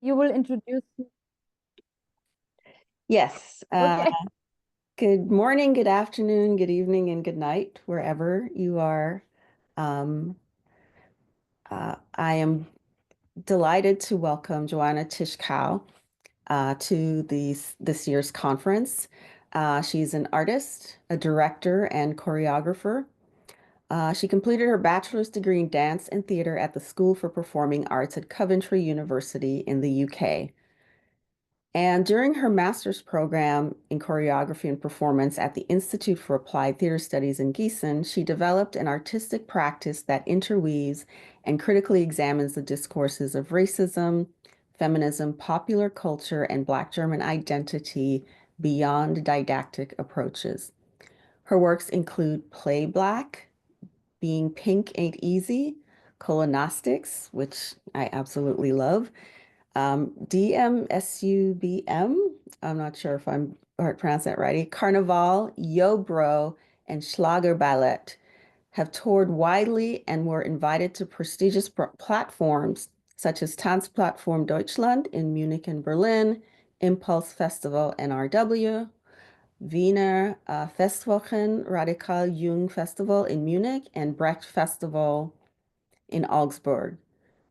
You will introduce me. Yes. Okay. Good morning, good afternoon, good evening, and good night, wherever you are. Um, I am delighted to welcome Joana Tischkau to this year's conference. She's an artist, a director, and choreographer. She completed her bachelor's degree in dance and theater at the School for Performing Arts at Coventry University in the UK. And during her master's program in choreography and performance at the Institute for Applied Theater Studies in Gießen, she developed an artistic practice that interweaves and critically examines the discourses of racism, feminism, popular culture, and Black German identity beyond didactic approaches. Her works include Play Black, Being Pink Ain't Easy, Colonostics, which I absolutely love, DMSUBM, I'm not sure if I'm pronouncing that right. Carnival, Yo Bro, and Schlager Ballet have toured widely and were invited to prestigious platforms such as Tanzplattform Deutschland in Munich and Berlin, Impulse Festival NRW, Wiener Festwochen Radikal Jung Festival in Munich, and Brecht Festival in Augsburg.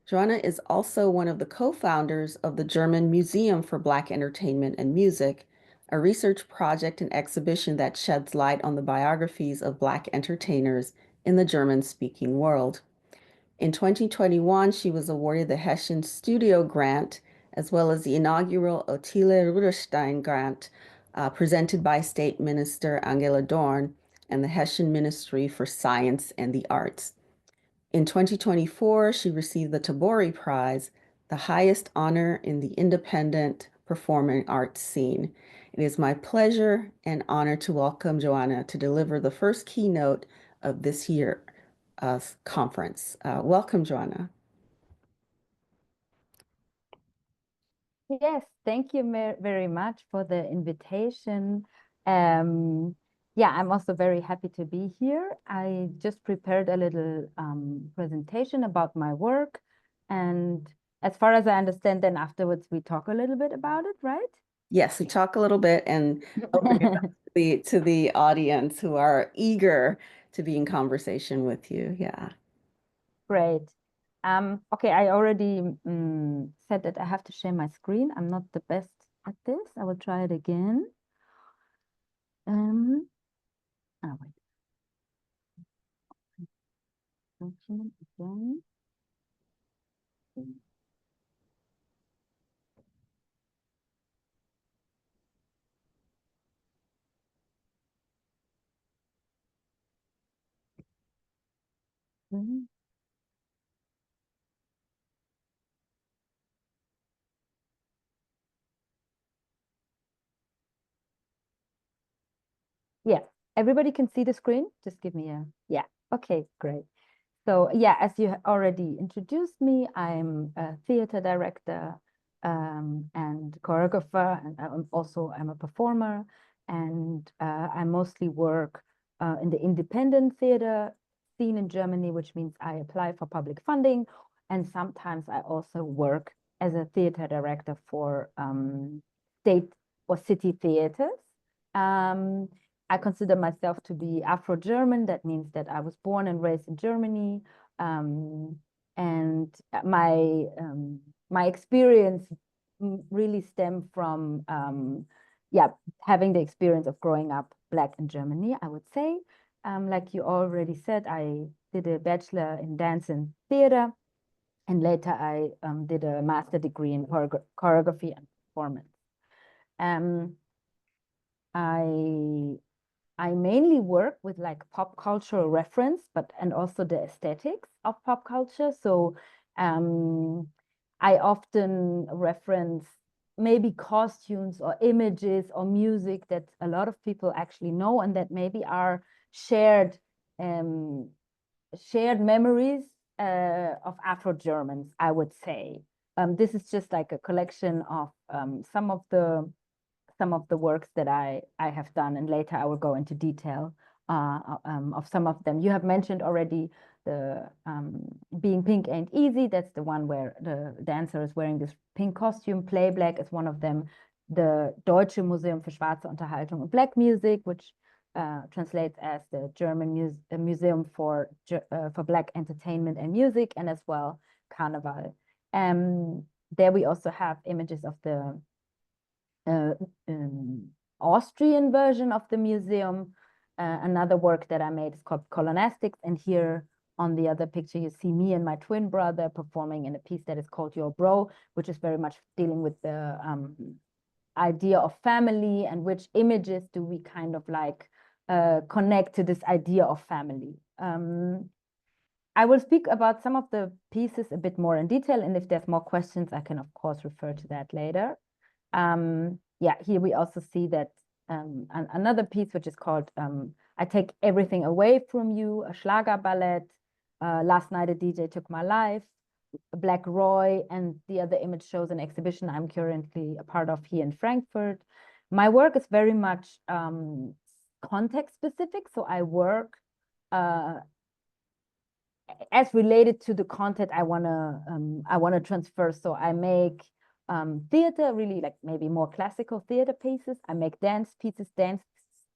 Joana is also one of the co-founders of the German Museum for Black Entertainment and Music, a research project and exhibition that sheds light on the biographies of Black entertainers in the German-speaking world. In 2021, she was awarded the Hessian Studio Grant, as well as the inaugural Ottilie Ruderstein Grant, presented by State Minister Angela Dorn and the Hessian Ministry for Science and the Arts. In 2024, she received the Tabori Prize, the highest honor in the independent performing arts scene. It is my pleasure and honor to welcome Joana to deliver the first keynote of this year's conference. Welcome, Joana. Yes, thank you very much for the invitation. Yeah, I'm also very happy to be here. I just prepared a little presentation about my work. And as far as I understand, then afterwards we talk a little bit about it, right? Yes, we talk a little bit and open it up to the audience who are eager to be in conversation with you. Yeah. Great. Okay, I already said that I have to share my screen. I'm not the best at this. I will try it again. Wait. Document again. Mhm. Yeah, everybody can see the screen. Just give me a, yeah. Okay, great. So yeah, as you already introduced me, I'm a theater director and choreographer, and I'm a performer, and I mostly work in the independent theater scene in Germany, which means I apply for public funding, and sometimes I also work as a theater director for state or city theaters. Um, I consider myself to be Afro-German. That means that I was born and raised in Germany. And my experience really stemmed from yeah, having the experience of growing up Black in Germany, I would say. Like you already said, I did a bachelor in dance and theater, and later I did a master degree in choreography and performance. Um, I I mainly work with like pop cultural reference, but and also the aesthetics of pop culture. So I often reference maybe costumes or images or music that a lot of people actually know and that maybe are shared um, shared memories of Afro-Germans, I would say. This is just like a collection of some of the works that I have done, and later I will go into detail of some of them. You have mentioned already the Being Pink Ain't Easy. That's the one where the dancer is wearing this pink costume. Play Black is one of them. The Deutsche Museum für Schwarze Unterhaltung und Black Music, which translates as the German Museum for Black Entertainment and Music, and as well Carnival. There we also have images of the Austrian version of the museum. Another work that I made is called Colonistics, and here on the other picture you see me and my twin brother performing in a piece that is called Your Bro, which is very much dealing with the idea of family and which images do we kind of like connect to this idea of family. I will speak about some of the pieces a bit more in detail, and if there's more questions, I can of course refer to that later. Yeah, here we also see that another piece which is called I Take Everything Away From You, a Schlager ballet. Last Night a DJ Took My Life, Black Roy, and the other image shows an exhibition I'm currently a part of here in Frankfurt. My work is very much context specific, so I work as related to the content I wanna transfer. So I make theater, really like maybe more classical theater pieces. I make dance pieces, dance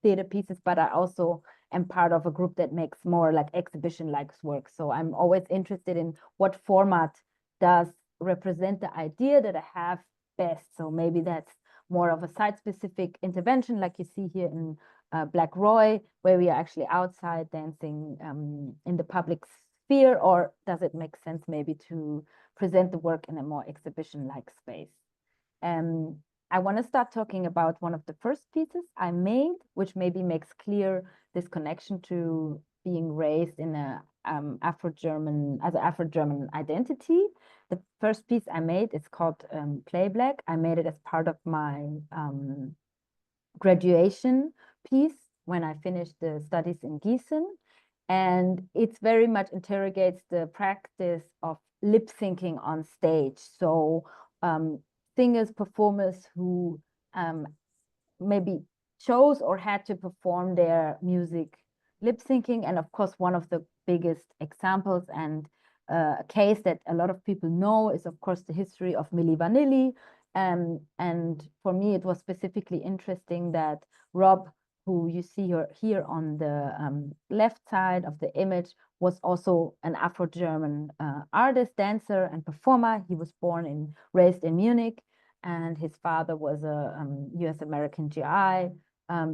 theater pieces, but I also am part of a group that makes more like exhibition-like work. So I'm always interested in what format does represent the idea that I have best. So maybe that's more of a site-specific intervention, like you see here in Black Roy, where we are actually outside dancing in the public sphere, or does it make sense maybe to present the work in a more exhibition-like space? I want to start talking about one of the first pieces I made, which maybe makes clear this connection to being raised in a Afro-German identity. The first piece I made is called Play Black. I made it as part of my graduation piece when I finished the studies in Gießen. And it's very much interrogates the practice of lip syncing on stage. So singers, performers who maybe chose or had to perform their music lip syncing. And of course, one of the biggest examples and a case that a lot of people know is, of course, the history of Milli Vanilli. And for me, it was specifically interesting that Rob, who you see here on the left side of the image, was also an Afro-German artist, dancer, and performer. He was raised in Munich, and his father was a US American GI.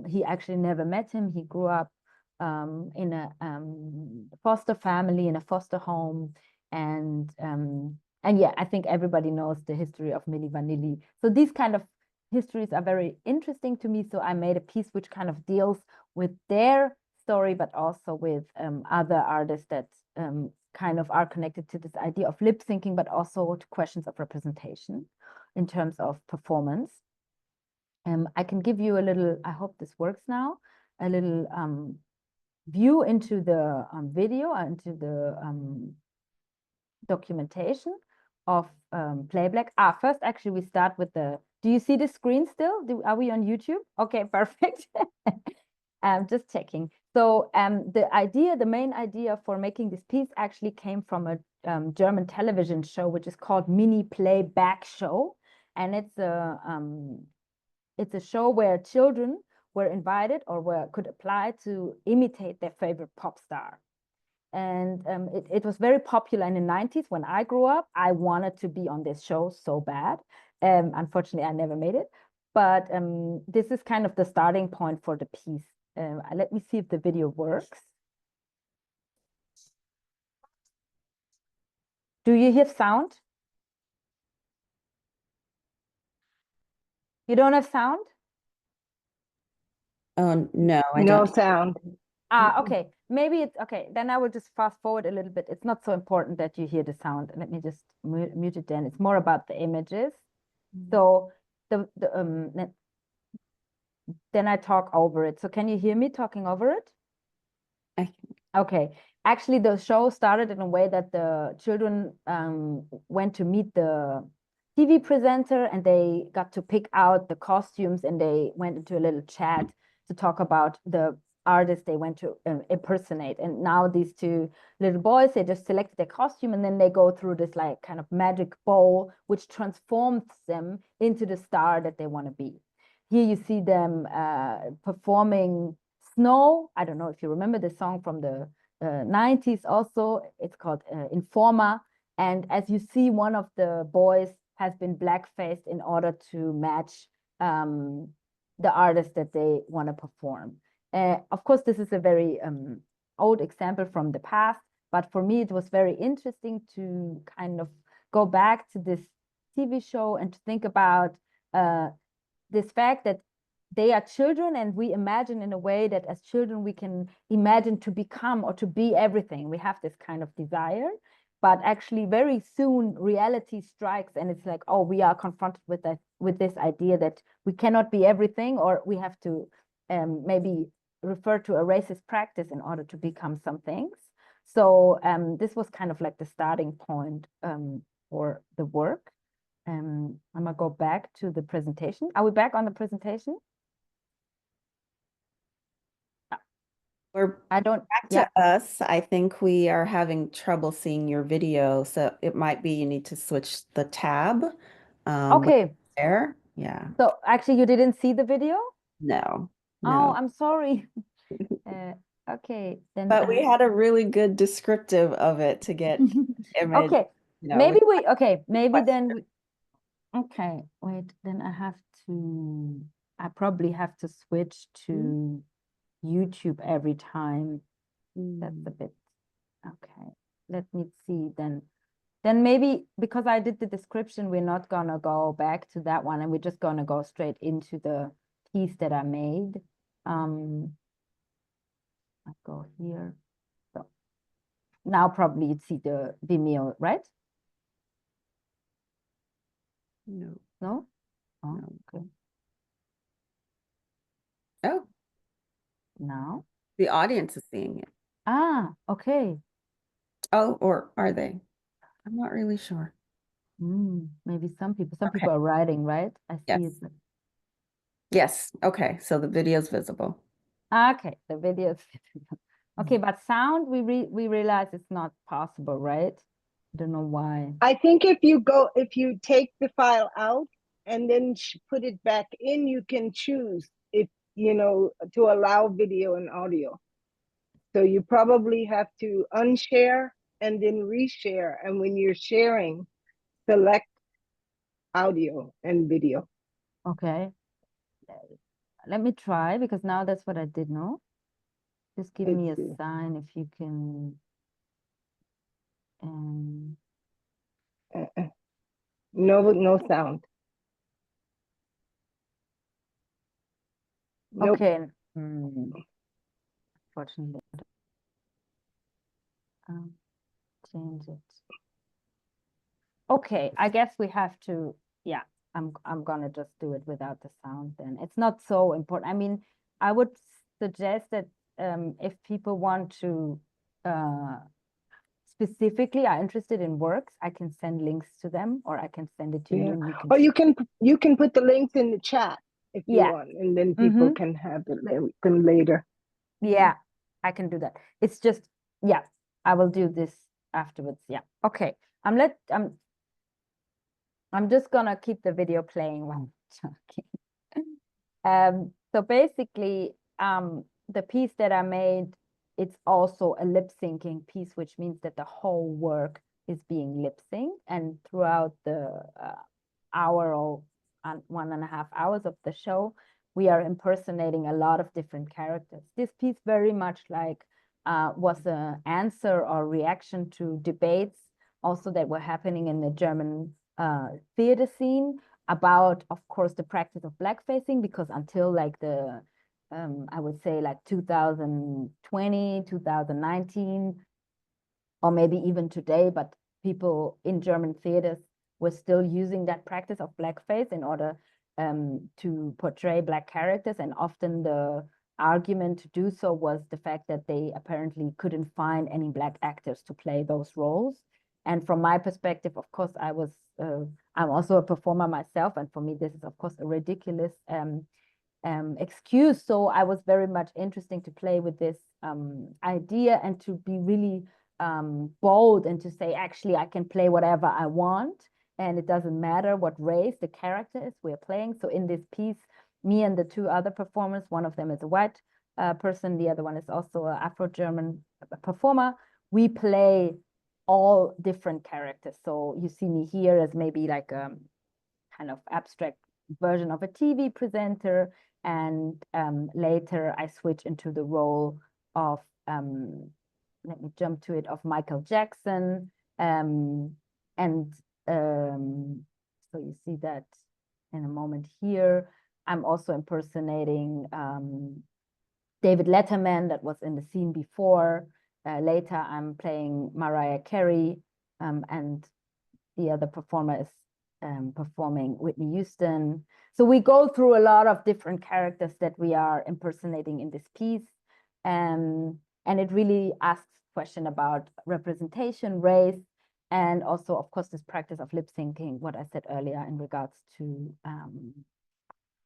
He actually never met him. He grew up in a foster family, in a foster home, and yeah, I think everybody knows the history of Milli Vanilli. So these kind of histories are very interesting to me. So I made a piece which kind of deals with their story, but also with other artists that kind of are connected to this idea of lip syncing, but also to questions of representation in terms of performance. I can give you a little, I hope this works now, a little view into the video, into the documentation of Play Black. First, actually, we start with the, do you see the screen still? Are we on YouTube? Okay, perfect. Just checking. So the main idea for making this piece actually came from a German television show, which is called Mini Playback Show. And it's a show where children were invited or could apply to imitate their favorite pop star. And it was very popular in the 90s. When I grew up, I wanted to be on this show so bad. Unfortunately, I never made it. But this is kind of the starting point for the piece. Let me see if the video works. Do you hear sound? You don't have sound? Oh, no, I No don't. sound. Okay. Maybe it's okay. Then I will just fast forward a little bit. It's not so important that you hear the sound. Let me just mute it then. It's more about the images. So then I talk over it. So can you hear me talking over it? Okay. Actually, the show started in a way that the children went to meet the TV presenter, and they got to pick out the costumes, and they went into a little chat to talk about the artist they went to impersonate. And now these two little boys, they just selected their costume, and then they go through this like kind of magic bowl, which transforms them into the star that they want to be. Here you see them performing Snow. I don't know if you remember the song from the 90s also. It's called Informer. And as you see, one of the boys has been blackfaced in order to match the artist that they want to perform. Of course, this is a very old example from the past, but for me, it was very interesting to kind of go back to this TV show and to think about this fact that they are children, and we imagine in a way that as children we can imagine to become or to be everything. We have this kind of desire, but actually very soon reality strikes, and it's like, oh, we are confronted with that, with this idea that we cannot be everything, or we have to maybe refer to a racist practice in order to become some things. So this was kind of like the starting point for the work. I'm gonna go back to the presentation. Are we back on the presentation? I don't back to us. I think we are having trouble seeing your video, so it might be you need to switch the tab. Okay. There. Yeah. So actually you didn't see the video? No. Oh, No. I'm sorry. Okay, then. But we had a really good descriptive of it to get image. Okay, You know, maybe maybe then we, okay, wait, then I probably have to switch to YouTube every time. That's a bit, okay. Let me see then. Then maybe because I did the description, we're not gonna go back to that one, and we're just gonna go straight into the piece that I made. I go here. So now probably you'd see the Vimeo, right? No. No? Oh, okay. Oh, Now? the audience is seeing it. Ah, okay. Oh, or are they? I'm not really sure. Maybe some people are writing, right? I see it. Yes. Okay. So the video is visible. Okay, the video is visible. Okay, but sound, we realize it's not possible, right? I don't know why. I think if you take the file out and then put it back in, you can choose if, to allow video and audio. So you probably have to unshare and then reshare. And when you're sharing, select audio and video. Okay. Let me try, because now that's what I did, no? Just give me a sign if you can. No sound. Nope. Okay. Unfortunately, change it. Okay, I guess we have to. Yeah, I'm gonna just do it without the sound. Then it's not so important. I mean, I would suggest that if people want to specifically are interested in works, I can send links to them, or I can send it to you. And or you can put the links in the chat if you want, and then people can have them later. Yeah, I can do that. It's just, yeah, I will do this afterwards. Yeah. Okay. I'm just gonna keep the video playing while I'm talking. So basically, the piece that I made, it's also a lip syncing piece, which means that the whole work is being lip synced, and throughout the hour or 1.5 hours of the show, we are impersonating a lot of different characters. This piece very much like was an answer or reaction to debates also that were happening in the German theater scene about, of course, the practice of blackfacing, because until like the I would say like 2020, 2019, or maybe even today, but people in German theaters were still using that practice of blackface in order to portray Black characters. And often the argument to do so was the fact that they apparently couldn't find any Black actors to play those roles. And from my perspective, of course, I'm also a performer myself. And for me, this is, of course, a ridiculous excuse. So I was very much interested to play with this idea and to be really bold and to say, actually, I can play whatever I want. And it doesn't matter what race the character is we're playing. So in this piece, me and the two other performers, one of them is a white person, the other one is also an Afro-German performer. We play all different characters. So you see me here as maybe like a kind of abstract version of a TV presenter. And later I switch into the role of, let me jump to it, of Michael Jackson. So you see that in a moment here. I'm also impersonating David Letterman, that was in the scene before. Later, I'm playing Mariah Carey, and the other performer is performing Whitney Houston. So we go through a lot of different characters that we are impersonating in this piece. And it really asks question about representation, race, and also, of course, this practice of lip syncing, what I said earlier in regards to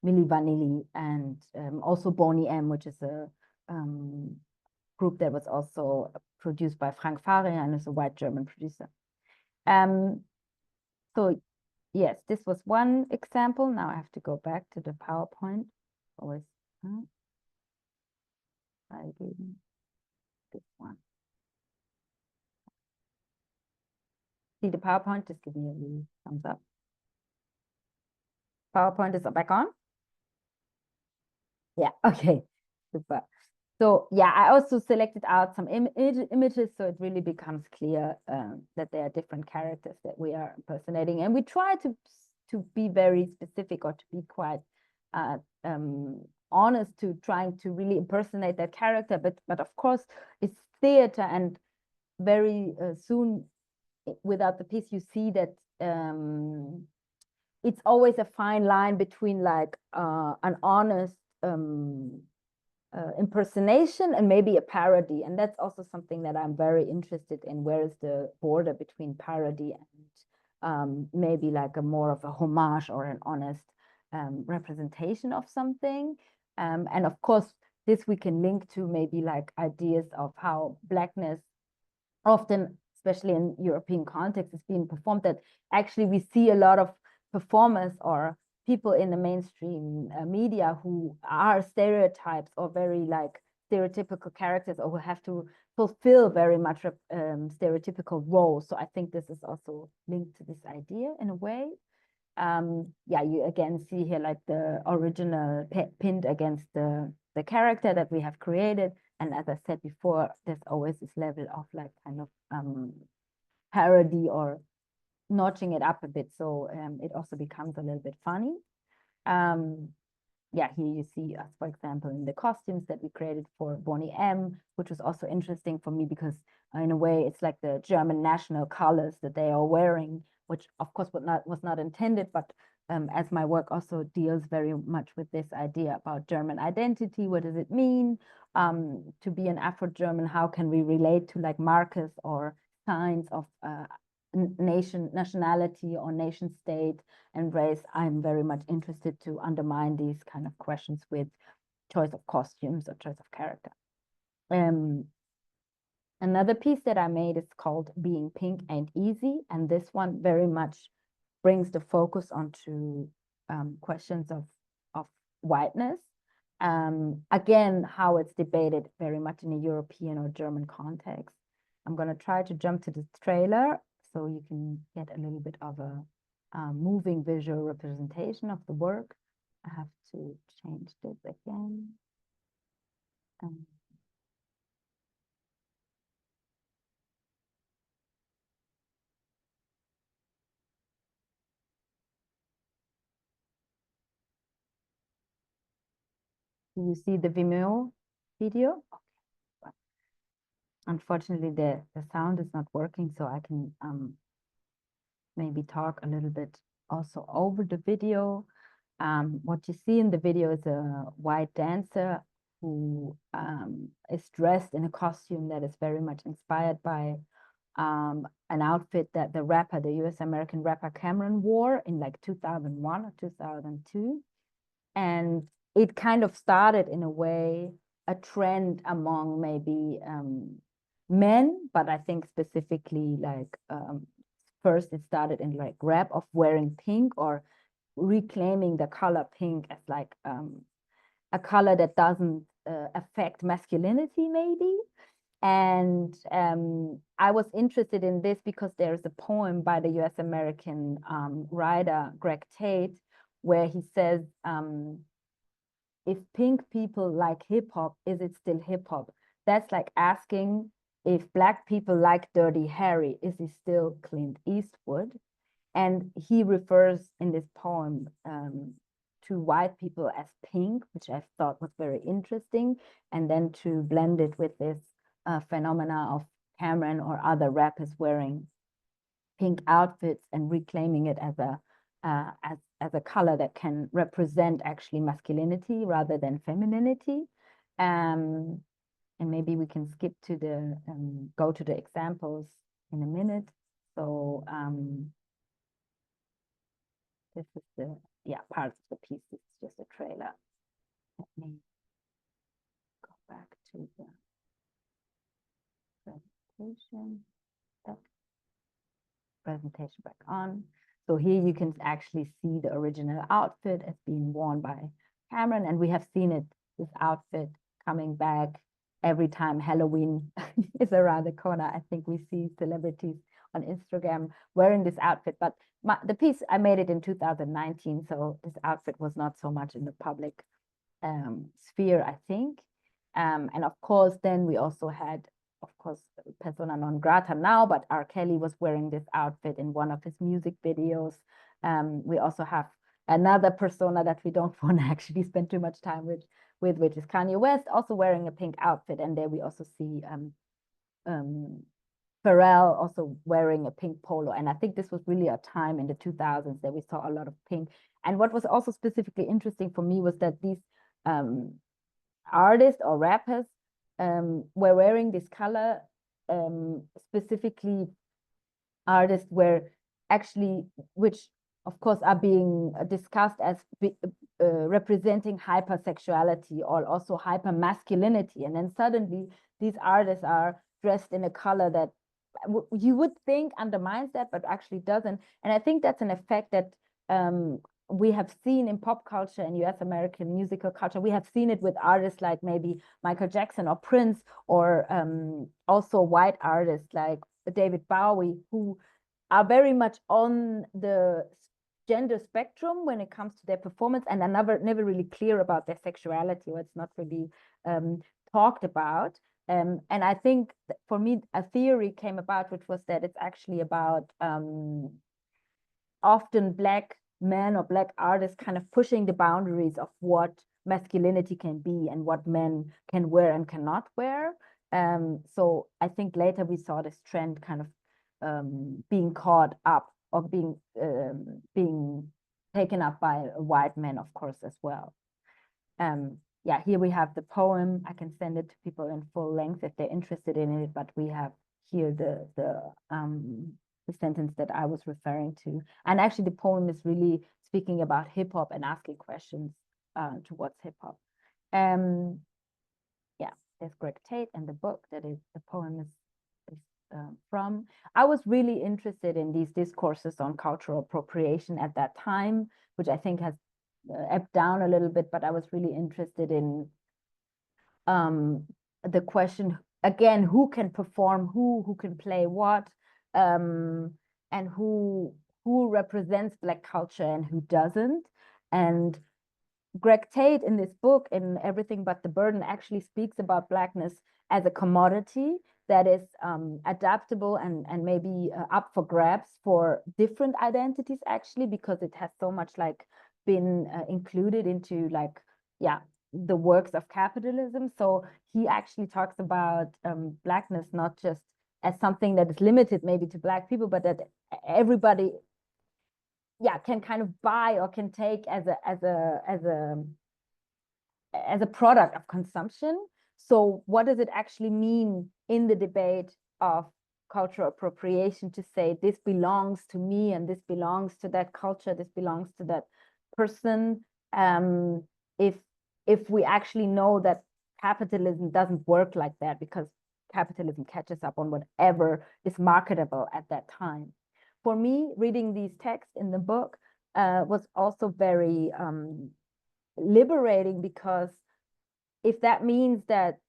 Milli Vanilli, and also Boney M, which is a group that was also produced by Frank Farian, and is a white German producer. So yes, this was one example. Now I have to go back to the PowerPoint. Always this one. See the PowerPoint? Just give me a little thumbs up. PowerPoint is back on? Yeah, okay, super. So yeah, I also selected out some images, so it really becomes clear that there are different characters that we are impersonating. And we try to be very specific, or to be quite honest to trying to really impersonate that character. But of course, it's theater, and very soon without the piece, you see that it's always a fine line between like an honest impersonation and maybe a parody. And that's also something that I'm very interested in. Where is the border between parody and maybe like a more of a homage or an honest representation of something? And of course, this we can link to maybe like ideas of how Blackness often, especially in European context, is being performed, that actually we see a lot of performers or people in the mainstream media who are stereotypes or very like stereotypical characters, or who have to fulfill very much stereotypical roles. So I think this is also linked to this idea in a way. Yeah, you again see here like the original pinned against the character that we have created. And as I said before, there's always this level of like kind of parody or notching it up a bit. So it also becomes a little bit funny. Yeah, here you see us, for example, in the costumes that we created for Boney M, which was also interesting for me because in a way it's like the German national colors that they are wearing, which of course was not intended, but as my work also deals very much with this idea about German identity. What does it mean to be an Afro-German? How can we relate to like markers or signs of nationality or nation state and race? I'm very much interested to undermine these kind of questions with choice of costumes or choice of character. Another piece that I made is called Being Pink Ain't Easy, and this one very much brings the focus onto questions of whiteness. Again, how it's debated very much in a European or German context. I'm going to try to jump to the trailer so you can get a little bit of a moving visual representation of the work. I have to change this again. Do you see the Vimeo video? Okay. Unfortunately, the sound is not working, so I can maybe talk a little bit also over the video. What you see in the video is a white dancer who is dressed in a costume that is very much inspired by an outfit that the rapper, the US American rapper Cameron wore in like 2001 or 2002. And it kind of started in a way a trend among maybe men, but I think specifically like first it started in like rap of wearing pink or reclaiming the color pink as like a color that doesn't affect masculinity maybe. And I was interested in this because there's a poem by the US American writer Greg Tate where he says, if pink people like hip hop, is it still hip hop? That's like asking if Black people like Dirty Harry, is he still Clint Eastwood? And he refers in this poem to white people as pink, which I thought was very interesting, and then to blend it with this phenomena of Cameron or other rappers wearing pink outfits and reclaiming it as a color that can represent actually masculinity rather than femininity. And maybe we can skip to the go to the examples in a minute. So this is the part of the piece. It's just a trailer. Let me go back to the presentation back on. So here you can actually see the original outfit as being worn by Cameron, and we have seen it, this outfit coming back every time Halloween is around the corner. I think we see celebrities on Instagram wearing this outfit, but the piece, I made it in 2019, so this outfit was not so much in the public sphere, I think. And of course, then we also had, of course, persona non grata now, but R. Kelly was wearing this outfit in one of his music videos. We also have another persona that we don't want to actually spend too much time with, which is Kanye West, also wearing a pink outfit. And there we also see Pharrell also wearing a pink polo. And I think this was really a time in the 2000s that we saw a lot of pink. And what was also specifically interesting for me was that these artists or rappers were wearing this color, specifically artists were actually, which of course are being discussed as representing hypersexuality or also hypermasculinity. And then suddenly these artists are dressed in a color that you would think undermines that, but actually doesn't. And I think that's an effect that we have seen in pop culture and US American musical culture. We have seen it with artists like maybe Michael Jackson or Prince, or also white artists like David Bowie, who are very much on the gender spectrum when it comes to their performance and are never really clear about their sexuality, or it's not really talked about. And I think for me, a theory came about, which was that it's actually about often Black men or Black artists kind of pushing the boundaries of what masculinity can be and what men can wear and cannot wear. So I think later we saw this trend kind of being caught up or being taken up by white men, of course, as well. Yeah, here we have the poem. I can send it to people in full length if they're interested in it, but we have here the sentence that I was referring to. And actually the poem is really speaking about hip hop and asking questions towards hip hop. Yeah, there's Greg Tate and the book that is the poem is from. I was really interested in these discourses on cultural appropriation at that time, which I think has ebbed down a little bit, but I was really interested in the question, again, who can perform who can play what, and who represents Black culture and who doesn't. And Greg Tate in this book, in Everything But the Burden, actually speaks about Blackness as a commodity that is adaptable and maybe up for grabs for different identities, actually, because it has so much like been included into like, yeah, the works of capitalism. So he actually talks about Blackness not just as something that is limited maybe to Black people, but that everybody, yeah, can kind of buy or can take as a product of consumption. So what does it actually mean in the debate of cultural appropriation to say this belongs to me and this belongs to that culture, this belongs to that person? If if we actually know that capitalism doesn't work like that, because capitalism catches up on whatever is marketable at that time. For me, reading these texts in the book was also very liberating, because if that means that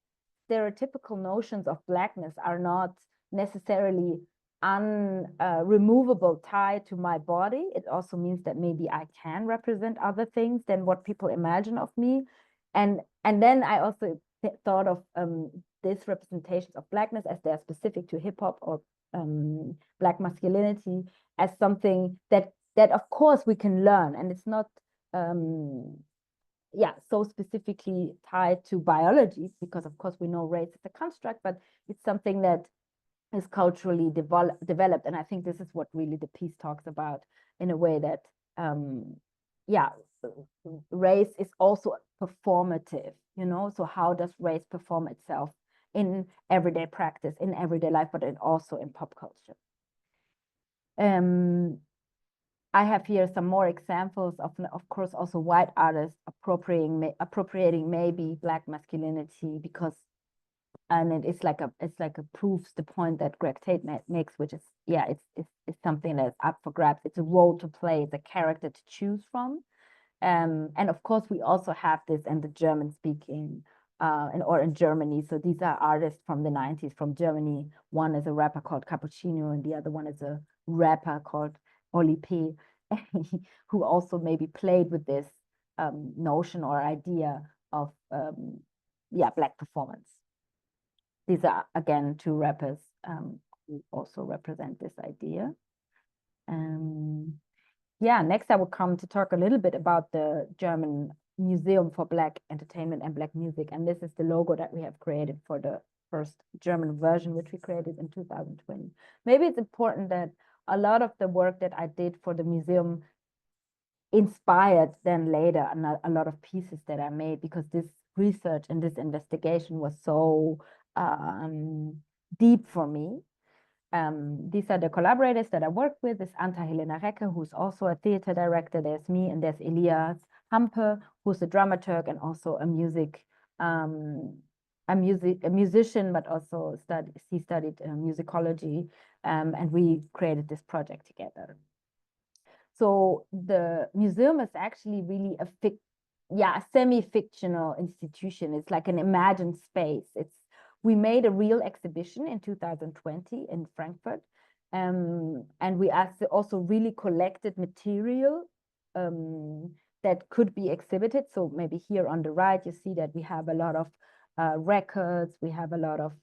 stereotypical notions of Blackness are not necessarily unremovable tied to my body, it also means that maybe I can represent other things than what people imagine of me. And then I also thought of these representations of Blackness as they're specific to hip hop or Black masculinity as something that of course we can learn, and it's not so specifically tied to biology, because of course we know race is a construct, but it's something that is culturally developed. And I think this is what really the piece talks about, in a way that race is also performative, so how does race perform itself in everyday practice, in everyday life, but also in pop culture. I have here some more examples of course, also white artists appropriating maybe Black masculinity, because, and it's like a proves the point that Greg Tate makes, which is, it's something that's up for grabs. It's a role to play, it's a character to choose from. And of course, we also have this in the German speaking, or in Germany. So these are artists from the 90s from Germany. One is a rapper called Cappuccino, and the other one is a rapper called Oli P, who also maybe played with this notion or idea of Black performance. These are, again, two rappers who also represent this idea. Next I will come to talk a little bit about the German Museum for Black Entertainment and Black Music. And this is the logo that we have created for the first German version, which we created in 2020. Maybe it's important that a lot of the work that I did for the museum inspired then later a lot of pieces that I made, because this research and this investigation was so deep for me. These are the collaborators that I worked with. There's Anta Helena Recke, who's also a theater director. There's me, and there's Elias Hampe, who's a dramaturg and also a musician, but also he studied musicology, and we created this project together. So the museum is actually really a semi-fictional institution. It's like an imagined space. We made a real exhibition in 2020 in Frankfurt, and we also really collected material that could be exhibited. So maybe here on the right, you see that we have a lot of records, we have a lot of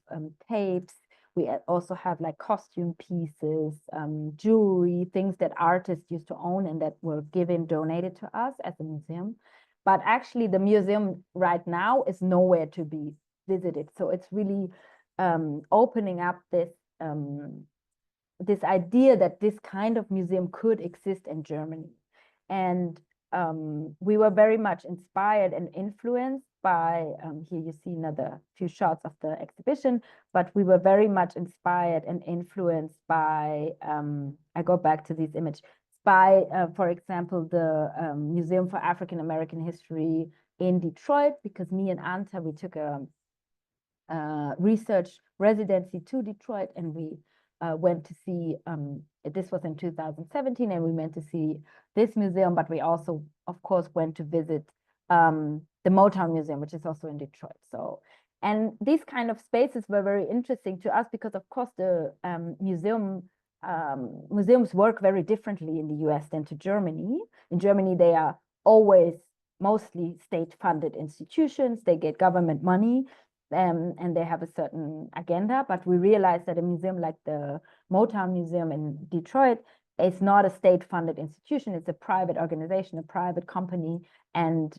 tapes, we also have like costume pieces, jewelry, things that artists used to own and that were donated to us as a museum. But actually the museum right now is nowhere to be visited. So it's really opening up this idea that this kind of museum could exist in Germany. And we were very much inspired and influenced by, here you see another few shots of the exhibition, but we were very much inspired and influenced by, I go back to this image, by, for example, the Museum for African American History in Detroit, because me and Anta, we took a research residency to Detroit, and we went to see, this was in 2017, and we went to see this museum, but we also, of course, went to visit the Motown Museum, which is also in Detroit. So, and these kind of spaces were very interesting to us, because of course the museums work very differently in the US than to Germany. In Germany, they are always mostly state-funded institutions. They get government money, and they have a certain agenda. But we realized that a museum like the Motown Museum in Detroit is not a state-funded institution. It's a private organization, a private company, and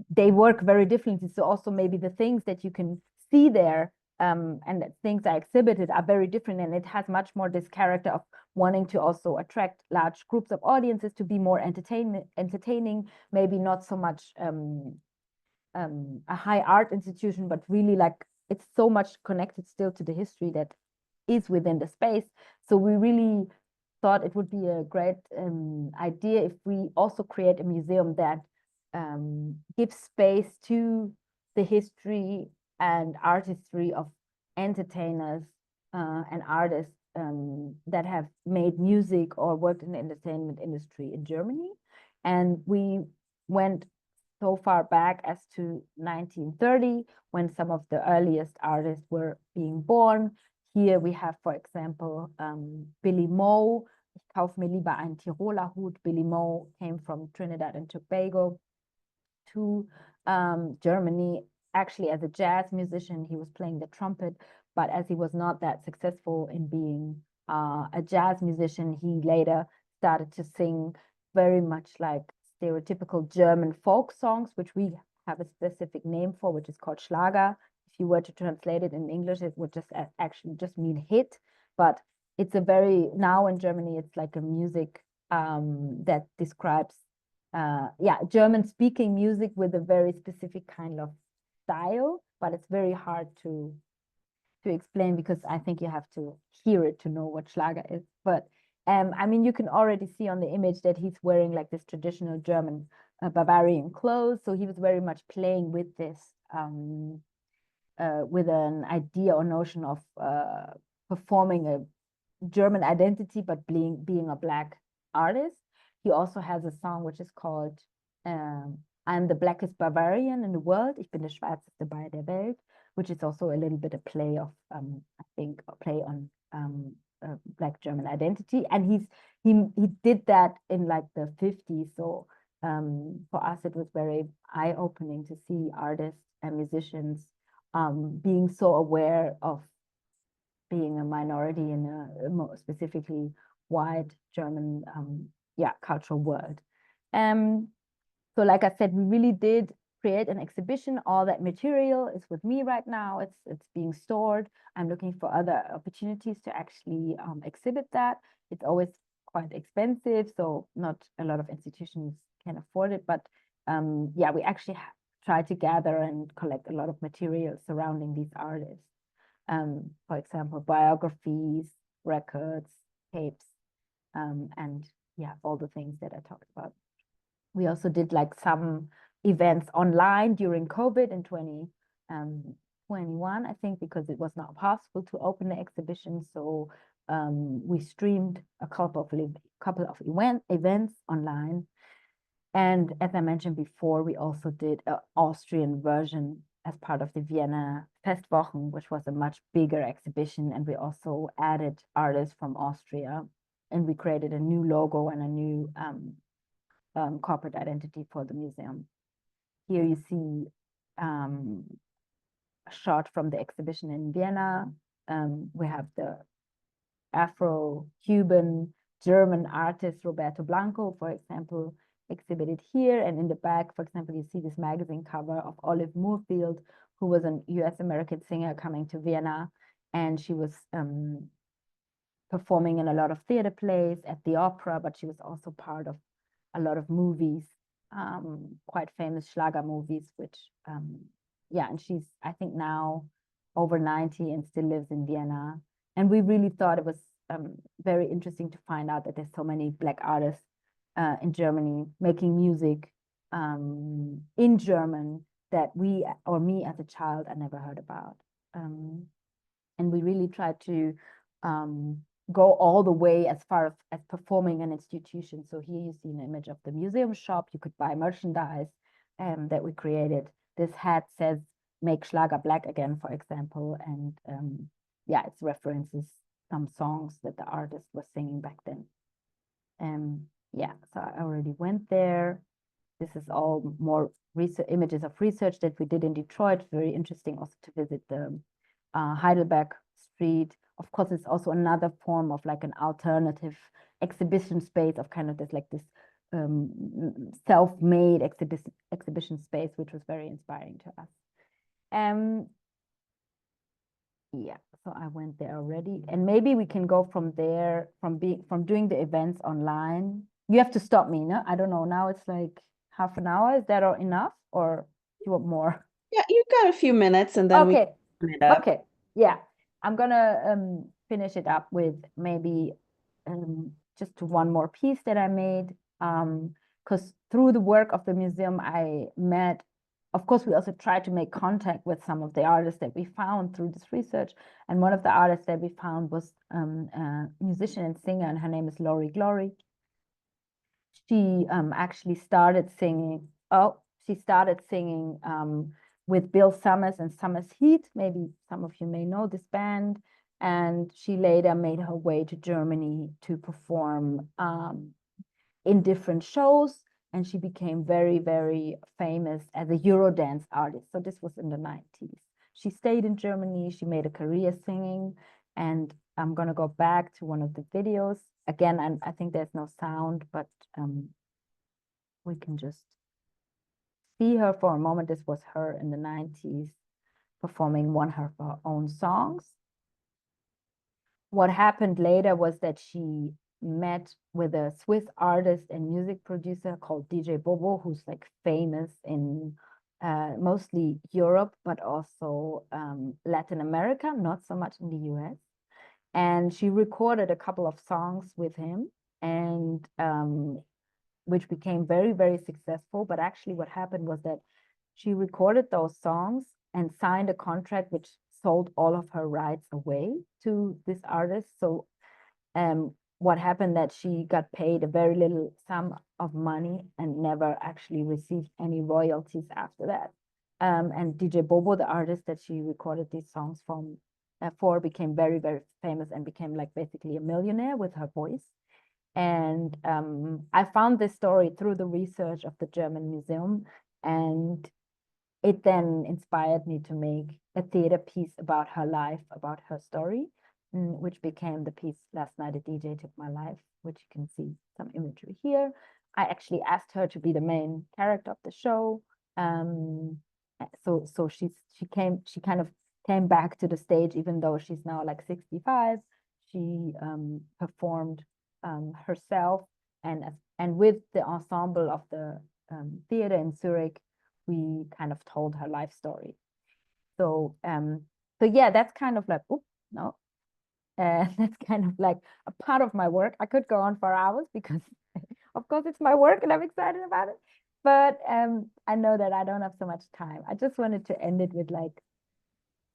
they work very differently. So also maybe the things that you can see there and that things are exhibited are very different, and it has much more this character of wanting to also attract large groups of audiences, to be more entertaining, maybe not so much a high art institution, but really like it's so much connected still to the history that is within the space. So we really thought it would be a great idea if we also create a museum that give space to the history and artistry of entertainers and artists that have made music or worked in the entertainment industry in Germany. And we went so far back as to 1930, when some of the earliest artists were being born. Here we have, for example, Billy Moe. Ich kauf mir lieber einen Tiroler Hut. Billy Moe came from Trinidad and Tobago to Germany, actually as a jazz musician. He was playing the trumpet, but as he was not that successful in being a jazz musician, he later started to sing very much like stereotypical German folk songs, which we have a specific name for, which is called Schlager. If you were to translate it in English, it would just actually just mean hit, but it's a very, now in Germany, it's like a music that describes German speaking music with a very specific kind of style, but it's very hard to explain because I think you have to hear it to know what Schlager is. But I mean, you can already see on the image that he's wearing like this traditional German Bavarian clothes. So he was very much playing with this, with an idea or notion of performing a German identity, but being a Black artist. He also has a song which is called I'm the Blackest Bavarian in the World. Ich bin der Schwarzeste Bayer der Welt, which is also a little bit a play of, I think, a play on Black German identity. And he did that in like the 50s. So for us, it was very eye-opening to see artists and musicians being so aware of being a minority in a more specifically white German cultural world. So like I said, we really did create an exhibition. All that material is with me right now. It's being stored. I'm looking for other opportunities to actually exhibit that. It's always quite expensive, so not a lot of institutions can afford it. But we actually try to gather and collect a lot of material surrounding these artists. For example, biographies, records, tapes, and all the things that I talked about. We also did like some events online during COVID in 2021, I think, because it was not possible to open the exhibition. So we streamed a couple of events online. And as I mentioned before, we also did an Austrian version as part of the Vienna Festwochen, which was a much bigger exhibition. And we also added artists from Austria, and we created a new logo and a new corporate identity for the museum. Here you see a shot from the exhibition in Vienna. We have the Afro-Cuban German artist Roberto Blanco, for example, exhibited here. And in the back, for example, you see this magazine cover of Olive Moorfield, who was an US-American singer coming to Vienna. And she was performing in a lot of theater plays at the opera, but she was also part of a lot of movies, quite famous Schlager movies, which, and she's, I think now over 90 and still lives in Vienna. And we really thought it was very interesting to find out that there's so many Black artists in Germany making music in German that me as a child, I never heard about. And we really tried to go all the way as far as performing an institution. So here you see an image of the museum shop. You could buy merchandise that we created. This hat says "Make Schlager Black Again," for example, and it references some songs that the artist was singing back then. So I already went there. This is all more images of research that we did in Detroit. Very interesting also to visit the Heidelberg Street. Of course, it's also another form of like an alternative exhibition space of kind of this self-made exhibition space, which was very inspiring to us. So I went there already, and maybe we can go from there, from doing the events online. You have to stop me, no? I don't know. Now it's like half an hour. Is that enough, or do you want more? Yeah, you've got a few minutes, and then we can turn it up. Okay. Yeah, I'm gonna finish it up with maybe just one more piece that I made. because through the work of the museum, I met, of course, we also tried to make contact with some of the artists that we found through this research. And one of the artists that we found was a musician and singer, and her name is Lori Glory. She actually started singing. Oh, she started singing with Bill Summers and Summers Heat. Maybe some of you may know this band. And she later made her way to Germany to perform in different shows. And she became very, very famous as a Eurodance artist. So this was in the 90s. She stayed in Germany. She made a career singing. And I'm going to go back to one of the videos. Again, I think there's no sound, but we can just see her for a moment. This was her in the 90s performing one of her own songs. What happened later was that she met with a Swiss artist and music producer called DJ Bobo, who's like famous in mostly Europe, but also Latin America, not so much in the US. And she recorded a couple of songs with him, and which became very, very successful. But actually what happened was that she recorded those songs and signed a contract which sold all of her rights away to this artist. So what happened that she got paid a very little sum of money and never actually received any royalties after that. And DJ Bobo, the artist that she recorded these songs for, became very, very famous and became like basically a millionaire with her voice. And I found this story through the research of the German Museum, and it then inspired me to make a theater piece about her life, about her story, which became the piece Last Night a DJ Took My Life, which you can see some imagery here. I actually asked her to be the main character of the show. So she kind of came back to the stage, even though she's now like 65. She performed herself, and with the ensemble of the theater in Zurich, we kind of told her life story. So yeah, that's kind of like, that's kind of like a part of my work. I could go on for hours because of course it's my work and I'm excited about it. But I know that I don't have so much time. I just wanted to end it with like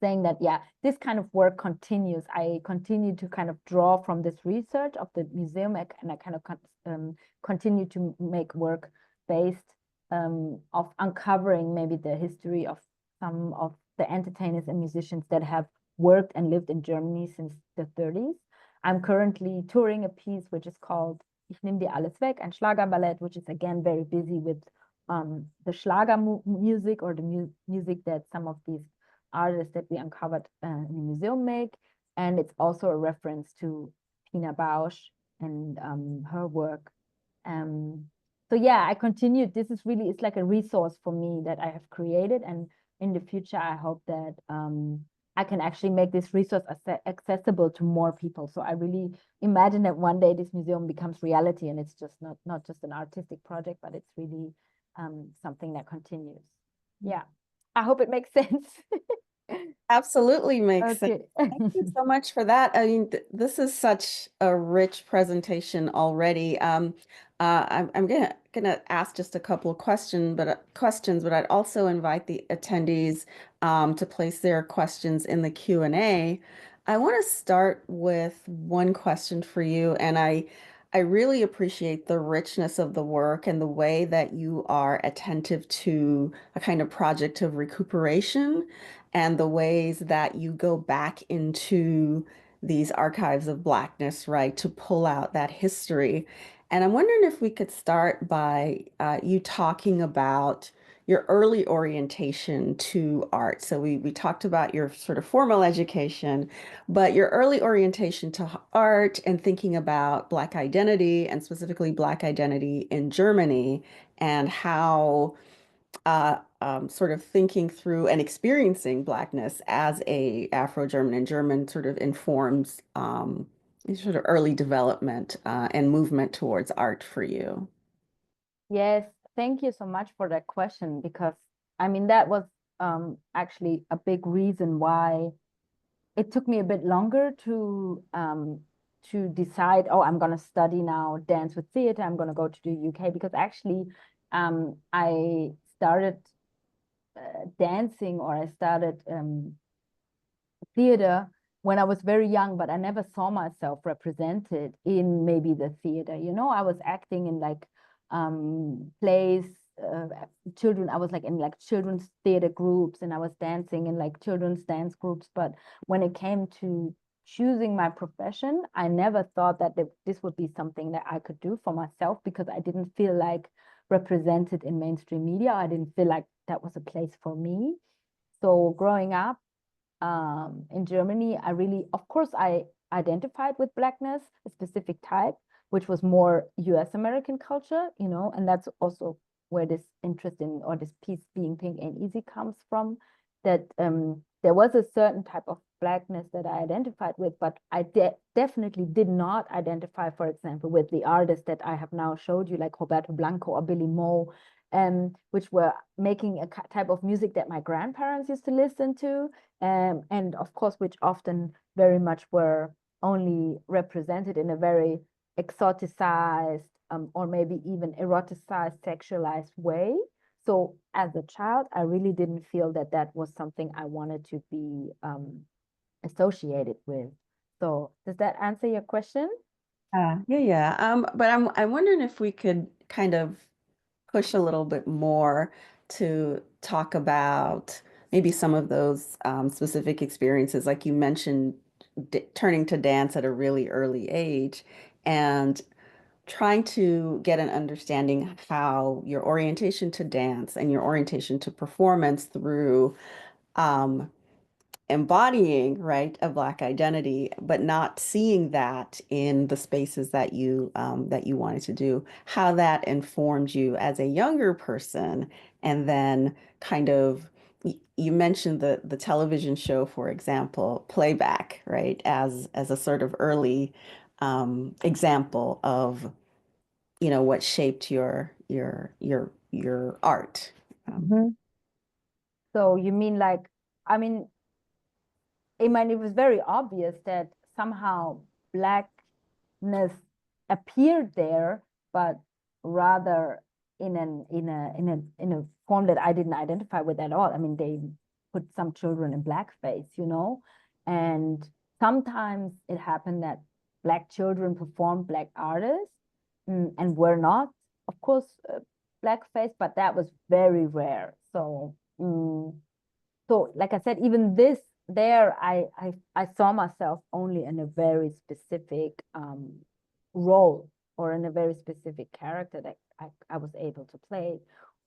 saying that, yeah, this kind of work continues. I continue to kind of draw from this research of the museum, and I kind of continue to make work based of uncovering maybe the history of some of the entertainers and musicians that have worked and lived in Germany since the 30s. I'm currently touring a piece which is called Ich nehm dir alles weg, ein Schlagerballett, which is again very busy with the Schlager music, or the music that some of these artists that we uncovered in the museum make. And it's also a reference to Pina Bausch and her work. So yeah, I continued. This is really, it's like a resource for me that I have created. And in the future, I hope that I can actually make this resource accessible to more people. So I really imagine that one day this museum becomes reality, and it's just not just an artistic project, but it's really something that continues. Yeah, I hope it makes sense. Absolutely makes sense. Okay. Thank you so much for that. I mean, this is such a rich presentation already. I'm gonna ask just a couple of questions, but I'd also invite the attendees to place their questions in the Q&A. I want to start with one question for you, and I really appreciate the richness of the work and the way that you are attentive to a kind of project of recuperation, and the ways that you go back into these archives of Blackness, right, to pull out that history. And I'm wondering if we could start by you talking about your early orientation to art. So we talked about your sort of formal education, but your early orientation to art and thinking about Black identity, and specifically Black identity in Germany, and how sort of thinking through and experiencing Blackness as a Afro-German and German sort of informs sort of early development and movement towards art for you. Yes, thank you so much for that question, because I mean, that was actually a big reason why it took me a bit longer to to decide, oh, I'm going to study now dance with theater, I'm going to go to the UK, because actually I started dancing, or I started theater when I was very young, but I never saw myself represented in maybe the theater. You know, I was acting in like plays, children. I was like in like children's theater groups, and I was dancing in like children's dance groups. But when it came to choosing my profession, I never thought that this would be something that I could do for myself, because I didn't feel like represented in mainstream media. I didn't feel like that was a place for me. So growing up in Germany, I really, of course, I identified with Blackness, a specific type, which was more US American culture, you know, and that's also where this interest in, or this piece Being Pink Ain't Easy comes from, that there was a certain type of Blackness that I identified with, but I definitely did not identify, for example, with the artists that I have now showed you, like Roberto Blanco or Billy Moe, which were making a type of music that my grandparents used to listen to, and of course, which often very much were only represented in a very exoticized or maybe even eroticized, sexualized way. So as a child, I really didn't feel that that was something I wanted to be associated with. So does that answer your question? Yeah. But I'm wondering if we could kind of push a little bit more to talk about maybe some of those specific experiences, like you mentioned, turning to dance at a really early age and trying to get an understanding how your orientation to dance and your orientation to performance through um, embodying, right, a Black identity, but not seeing that in the spaces that you wanted to do, how that informed you as a younger person, and then kind of you mentioned the television show, for example, Playback, right, as a sort of early example of, you know, what shaped your art. Mhm. So you mean like, I mean, it was very obvious that somehow Blackness appeared there, but rather in a form that I didn't identify with at all. I mean, they put some children in blackface, you know, and sometimes it happened that Black children performed Black artists, and were not, of course, blackface, but that was very rare. So. So like I said, even this there, I saw myself only in a very specific role, or in a very specific character that I was able to play,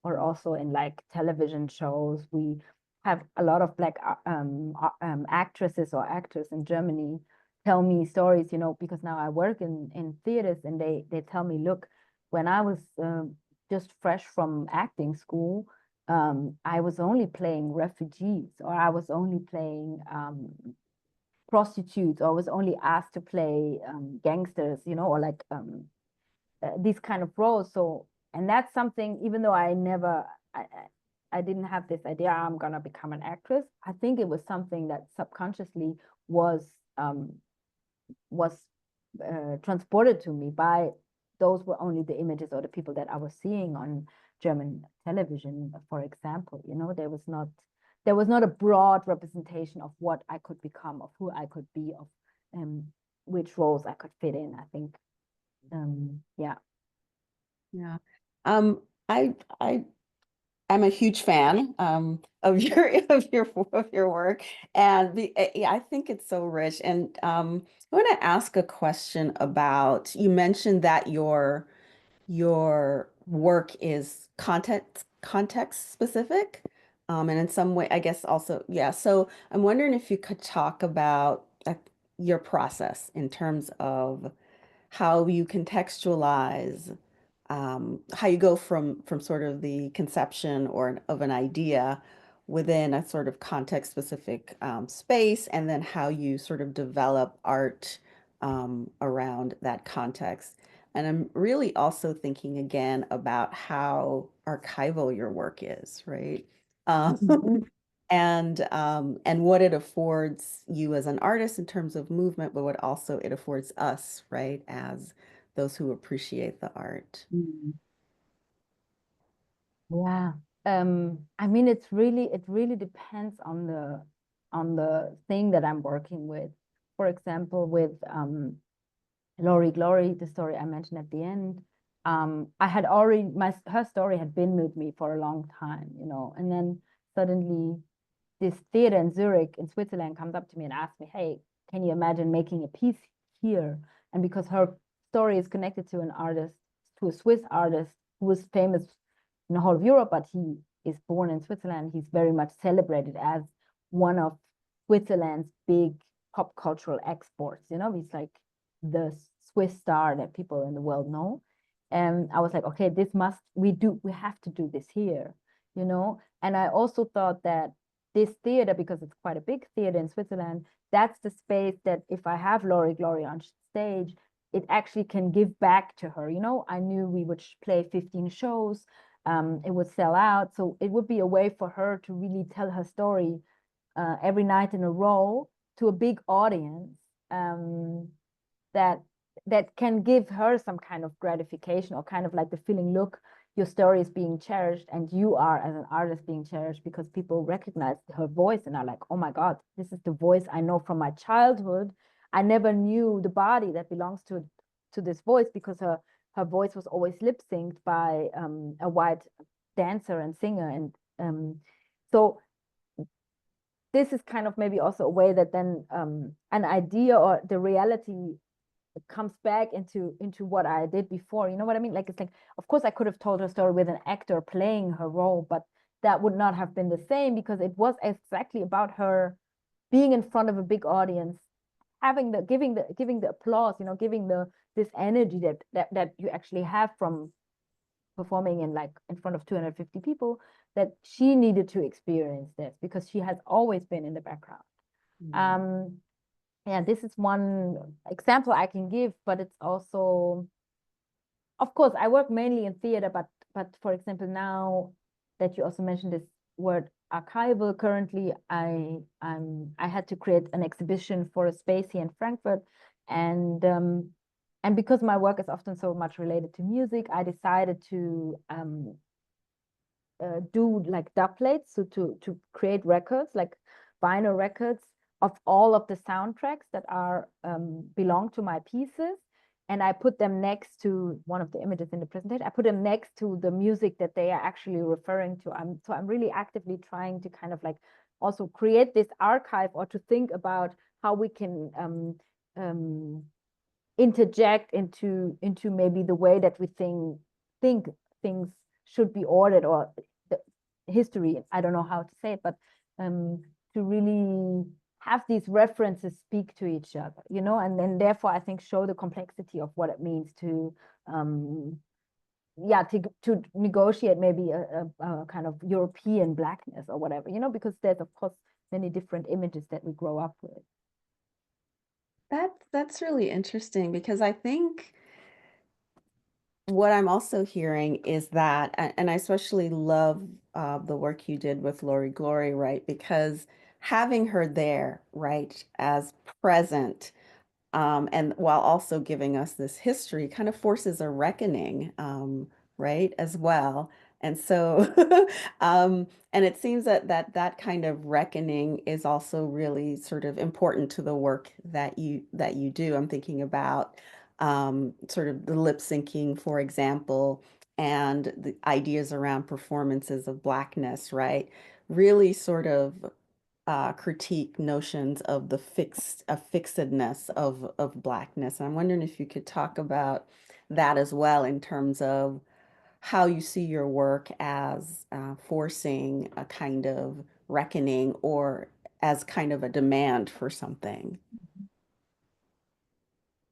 or also in like television shows. We have a lot of Black actresses or actors in Germany tell me stories, you know, because now I work in theaters, and they tell me, look, when I was just fresh from acting school, I was only playing refugees, or I was only playing prostitutes, or I was only asked to play gangsters, you know, or like these kind of roles. So, and that's something, even though I didn't have this idea, I'm gonna become an actress. I think it was something that subconsciously was um, was transported to me by those were only the images or the people that I was seeing on German television, for example. You know, there was not a broad representation of what I could become, of who I could be, of which roles I could fit in. I think, yeah. Yeah. Um, I I'm a huge fan of your of your work, and yeah, I think it's so rich. And I want to ask a question about, you mentioned that your work is context specific, and in some way, I guess also, yeah. So I'm wondering if you could talk about your process in terms of how you contextualize, how you go from sort of the conception of an idea within a sort of context specific space, and then how you sort of develop art around that context. And I'm really also thinking again about how archival your work is, right? Mhm. and what it affords you as an artist in terms of movement, but what also it affords us, right, as those who appreciate the art. Mm. Yeah. I mean, it really depends on the thing that I'm working with. For example, with Lori Glory, the story I mentioned at the end, I had already her story had been with me for a long time, you know, and then suddenly this theater in Zurich in Switzerland comes up to me and asks me, hey, can you imagine making a piece here? And because her story is connected to an artist, to a Swiss artist who was famous in the whole of Europe, but he is born in Switzerland. He's very much celebrated as one of Switzerland's big pop cultural exports. You know, he's like the Swiss star that people in the world know. And I was like, okay, we have to do this here, you know? And I also thought that this theater, because it's quite a big theater in Switzerland, that's the space that if I have Lori Glory on stage, it actually can give back to her. You know, I knew we would play 15 shows, it would sell out. So it would be a way for her to really tell her story every night in a row to a big audience that can give her some kind of gratification, or kind of like the feeling, look, your story is being cherished and you are as an artist being cherished, because people recognize her voice and are like, oh my God, this is the voice I know from my childhood. I never knew the body that belongs to this voice, because her voice was always lip synced by a white dancer and singer. And so this is kind of maybe also a way that then an idea or the reality comes back into what I did before. You know what I mean? Like, it's like, of course I could have told her story with an actor playing her role, but that would not have been the same, because it was exactly about her being in front of a big audience, having giving the applause, you know, giving this energy that you actually have from performing in front of 250 people, that she needed to experience this because she has always been in the background. Yeah, this is one example I can give, but it's also, of course, I work mainly in theater, but for example, now that you also mentioned this word archival, currently I had to create an exhibition for a space here in Frankfurt, and because my work is often so much related to music, I decided to do like dub plates, so to create records, like vinyl records of all of the soundtracks that are belong to my pieces. And I put them next to one of the images in the presentation. I put them next to the music that they are actually referring to. So I'm really actively trying to kind of like also create this archive, or to think about how we can interject into maybe the way that we think things should be ordered, or the history, I don't know how to say it, but to really have these references speak to each other, you know, and then therefore I think show the complexity of what it means to yeah, to negotiate maybe a kind of European blackness or whatever, you know, because there's of course many different images that we grow up with. That's really interesting, because I think what I'm also hearing is that, and I especially love the work you did with Lori Glory, right? Because having her there, right, as present, and while also giving us this history, kind of forces a reckoning, right, as well. And so, and it seems that kind of reckoning is also really sort of important to the work that you do. I'm thinking about sort of the lip syncing, for example, and the ideas around performances of Blackness, right? Really sort of critique notions of the fixedness of Blackness. And I'm wondering if you could talk about that as well, in terms of how you see your work as forcing a kind of reckoning, or as kind of a demand for something.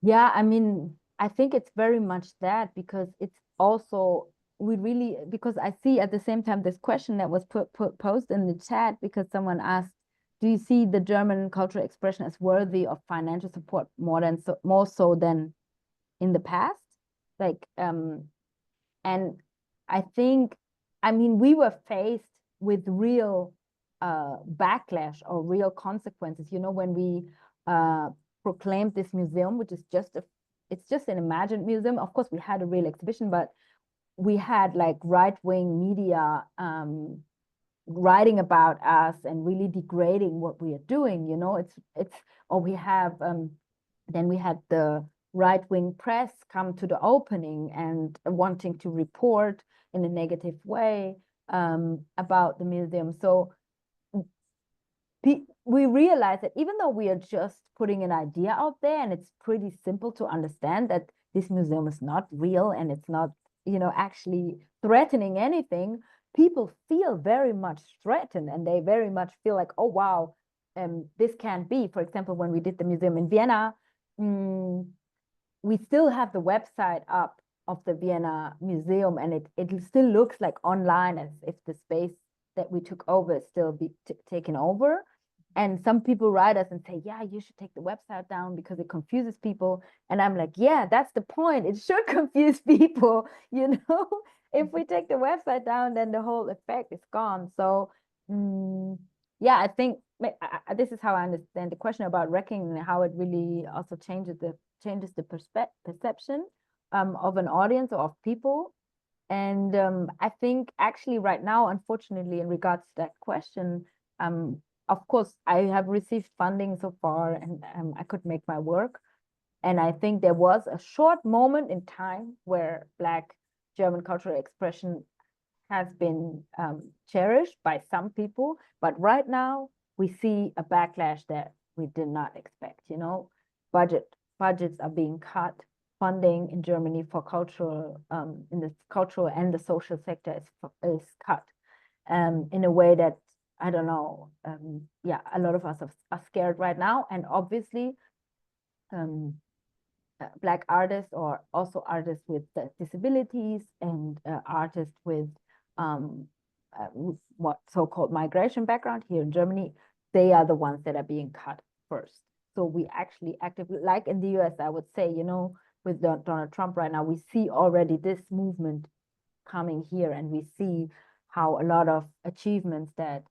Yeah, I mean, I think it's very much that, because it's also, because I see at the same time this question that was posed in the chat, because someone asked, do you see the German cultural expression as worthy of financial support more so than in the past? Like, and I think, I mean, we were faced with real backlash or real consequences. You know, when we proclaimed this museum, which is it's just an imagined museum. Of course, we had a real exhibition, but we had like right-wing media writing about us and really degrading what we are doing. You know, or we have then we had the right-wing press come to the opening and wanting to report in a negative way about the museum. So we realize that even though we are just putting an idea out there, and it's pretty simple to understand that this museum is not real and it's not, you know, actually threatening anything, people feel very much threatened, and they very much feel like, oh wow, this can't be. For example, when we did the museum in Vienna, we still have the website up of the Vienna Museum, and it still looks like online as if the space that we took over is still taken over. And some people write us and say, yeah, you should take the website down because it confuses people. And I'm like, yeah, that's the point. It should confuse people, you know. If we take the website down, then the whole effect is gone. So yeah, I think this is how I understand the question about wrecking, and how it really also changes the perception of an audience or of people. And I think actually right now, unfortunately, in regards to that question, of course, I have received funding so far, and I could make my work. And I think there was a short moment in time where Black German cultural expression has been cherished by some people. But right now, we see a backlash that we did not expect. You know, budgets are being cut. Funding in Germany for cultural, in the cultural and the social sector is cut in a way that, I don't know, yeah, a lot of us are scared right now. And obviously, Black artists, or also artists with disabilities, and artists with what so-called migration background here in Germany, they are the ones that are being cut first. So we actually actively, like in the US, I would say, you know, with Donald Trump right now, we see already this movement coming here, and we see how a lot of achievements that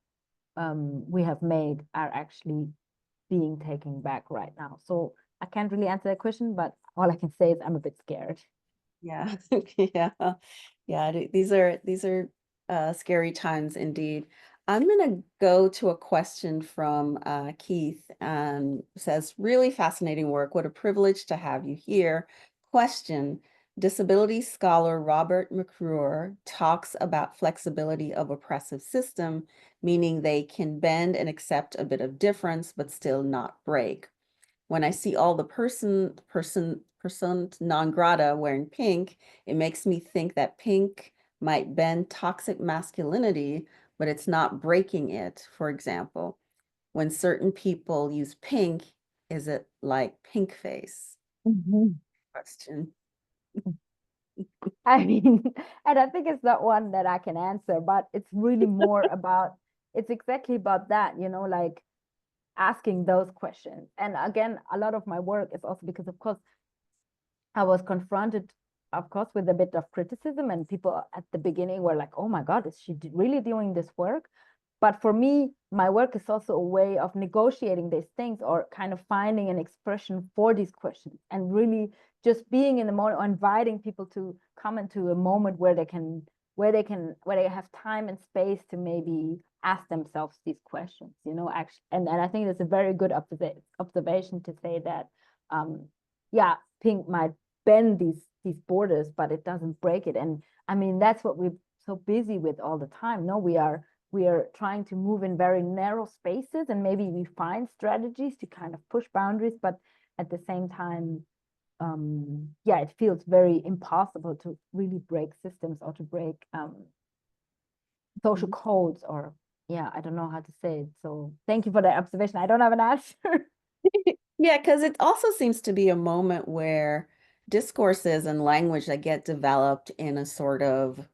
we have made are actually being taken back right now. So I can't really answer that question, but all I can say is I'm a bit scared. Yeah, yeah. These are scary times indeed. I'm gonna go to a question from Keith. Says, really fascinating work. What a privilege to have you here. Question: disability scholar Robert McClure talks about flexibility of oppressive system, meaning they can bend and accept a bit of difference, but still not break. When I see all the person non grata wearing pink, it makes me think that pink might bend toxic masculinity, but it's not breaking it. For example, when certain people use pink, is it like pink face? Question. I mean, and I think it's not one that I can answer, but it's really more about, it's exactly about that, you know, like asking those questions. And again, a lot of my work is also because, of course, I was confronted, of course, with a bit of criticism, and people at the beginning were like, oh my God, is she really doing this work? But for me, my work is also a way of negotiating these things, or kind of finding an expression for these questions, and really just being in the moment, or inviting people to come into a moment where they have time and space to maybe ask themselves these questions, you know, actually. And I think it's a very good observation to say that, yeah, pink might bend these borders, but it doesn't break it. And I mean, that's what we're so busy with all the time. No, we are trying to move in very narrow spaces, and maybe we find strategies to kind of push boundaries, but at the same time, yeah, it feels very impossible to really break systems, or to break social codes, or yeah, I don't know how to say it. So thank you for that observation. I don't have an answer. Yeah, because it also seems to be a moment where discourses and language that get developed in a sort of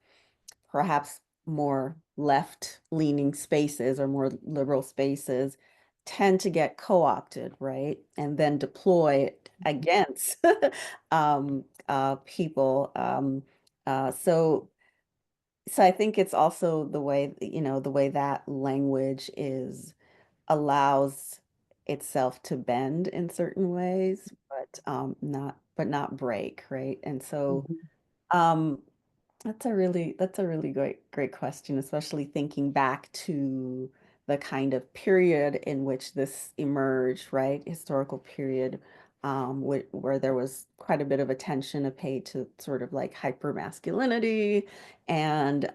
perhaps more left-leaning spaces or more liberal spaces tend to get co-opted, right? And then deployed against people. So So I think it's also the way, the way that language allows itself to bend in certain ways, but not break, right? And so Mhm. um that's a really great question, especially thinking back to the kind of period in which this emerged, right? Historical period, where there was quite a bit of attention paid to sort of like hypermasculinity and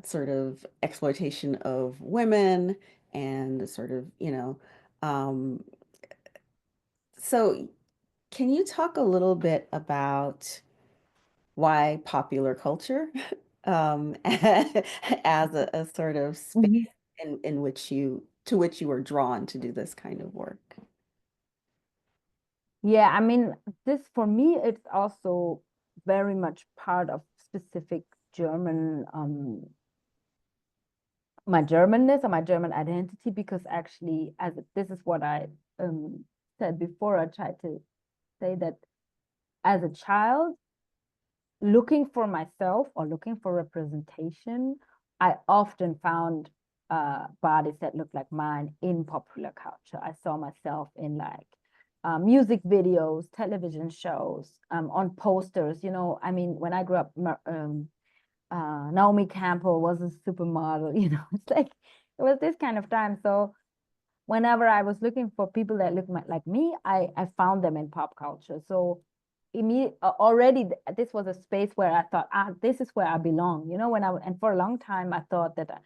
sort of exploitation of women and sort of, um, so can you talk a little bit about why popular culture as a sort of space Mhm. in which to which you were drawn to do this kind of work? Yeah, I mean, this for me, it's also very much part of specific German, my Germanness or my German identity, because actually, this is what I said before, I tried to say that as a child, looking for myself or looking for representation, I often found bodies that looked like mine in popular culture. I saw myself in like music videos, television shows, on posters. I mean, when I grew up, Naomi Campbell was a supermodel. It's like it was this kind of time. So whenever I was looking for people that looked like me, I found them in pop culture. So already this was a space where I thought, this is where I belong. And for a long time I thought that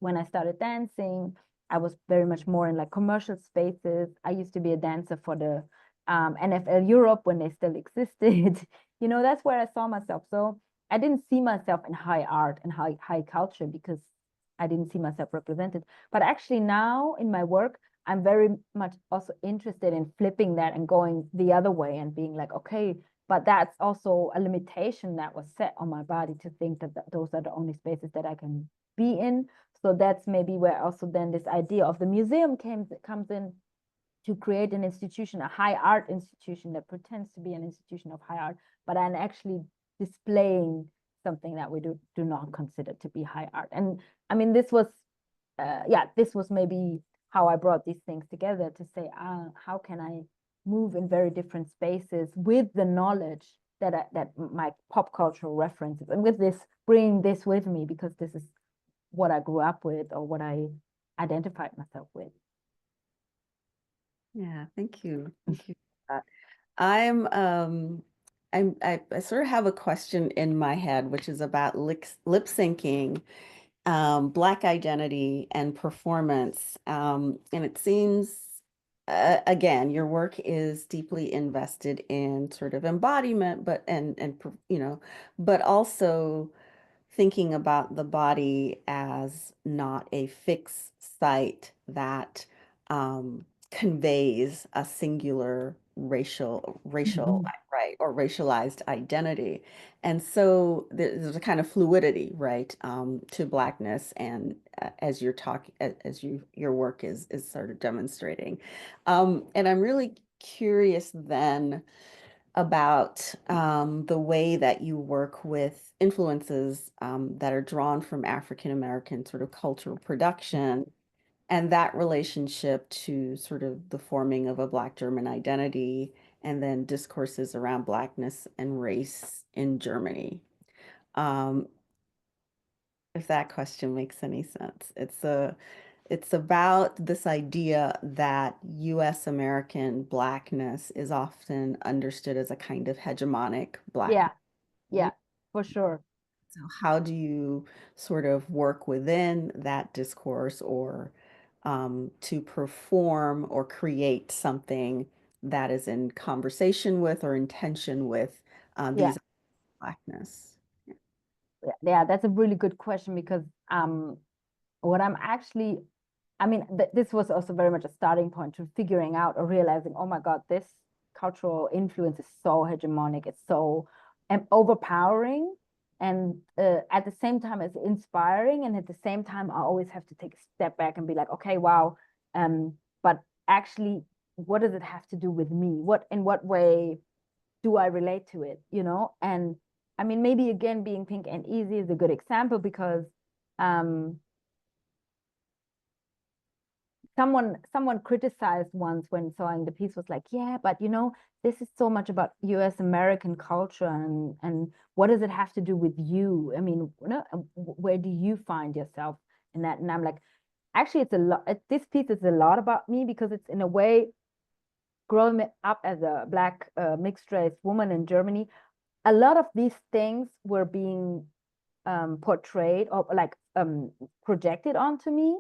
when I started dancing, I was very much more in like commercial spaces. I used to be a dancer for the NFL Europe when they still existed. That's where I saw myself. So I didn't see myself in high art and high culture because I didn't see myself represented. But actually now in my work, I'm very much also interested in flipping that and going the other way and being like, okay, but that's also a limitation that was set on my body to think that those are the only spaces that I can be in. So that's maybe where also then this idea of the museum comes in, to create an institution, a high art institution that pretends to be an institution of high art, but I'm actually displaying something that we do not consider to be high art. And I mean, this was maybe how I brought these things together to say, how can I move in very different spaces with the knowledge that my pop cultural references, and with this, bringing this with me because this is what I grew up with or what I identified myself with. Yeah, thank you. Thank you for that. I sort of have a question in my head, which is about lip syncing, Black identity and performance. And it seems, again, your work is deeply invested in sort of embodiment, but also thinking about the body as not a fixed site that conveys a singular racial, Mhm. right, or racialized identity. And so there's a kind of fluidity, right, to Blackness, and as you're talking, as your work is sort of demonstrating. And I'm really curious then about the way that you work with influences that are drawn from African American sort of cultural production and that relationship to sort of the forming of a Black German identity and then discourses around Blackness and race in Germany. Um, if that question makes any sense. It's about this idea that US American Blackness is often understood as a kind of hegemonic Yeah, Blackness. yeah, for sure. So how do you sort of work within that discourse or to perform or create something that is in conversation with or in tension with Yeah, these Blackness? yeah, that's a really good question because what I'm actually, I mean, this was also very much a starting point to figuring out or realizing, oh my God, this cultural influence is so hegemonic, it's so overpowering, and at the same time, it's inspiring, and at the same time, I always have to take a step back and be like, okay, wow, but actually, what does it have to do with me? In what way do I relate to it? And I mean, maybe again, being pink and easy is a good example because someone criticized once when sawing the piece, was like, yeah, but you know, this is so much about US American culture, and what does it have to do with you? I mean, where do you find yourself in that? And I'm like, actually, it's a lot. This piece is a lot about me because it's in a way, growing up as a Black mixed race woman in Germany, a lot of these things were being portrayed or like projected onto me.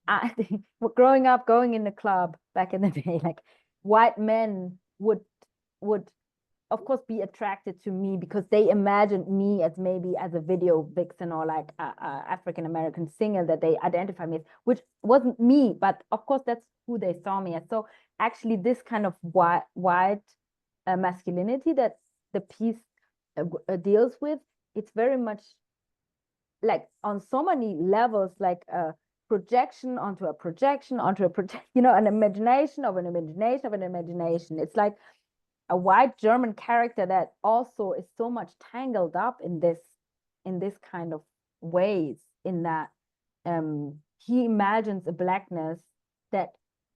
I think growing up, going in the club back in the day, like white men would of course be attracted to me because they imagined me as maybe as a video vixen or like a African American singer that they identify me as, which wasn't me, but of course that's who they saw me as. So actually, this kind of white masculinity that the piece deals with, it's very much like on so many levels, like a projection onto a projection onto a project, you know, an imagination of an imagination of an imagination. It's like a white German character that also is so much tangled up in this kind of ways, in that he imagines a Blackness that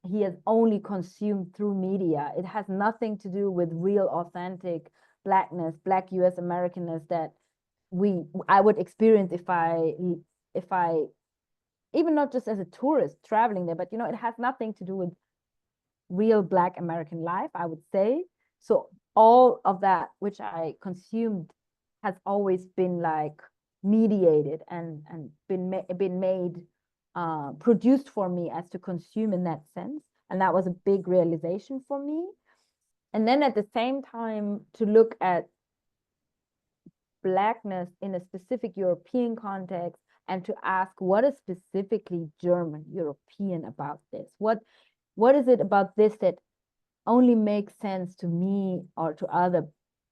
he has only consumed through media. It has nothing to do with real authentic Blackness, Black US Americanness that I would experience if I even not just as a tourist traveling there, but you know, it has nothing to do with real Black American life, I would say. So all of that which I consumed has always been like mediated and been made produced for me as to consume in that sense. And that was a big realization for me. And then at the same time, to look at Blackness in a specific European context and to ask what is specifically German, European about this? What is it about this that only makes sense to me or to other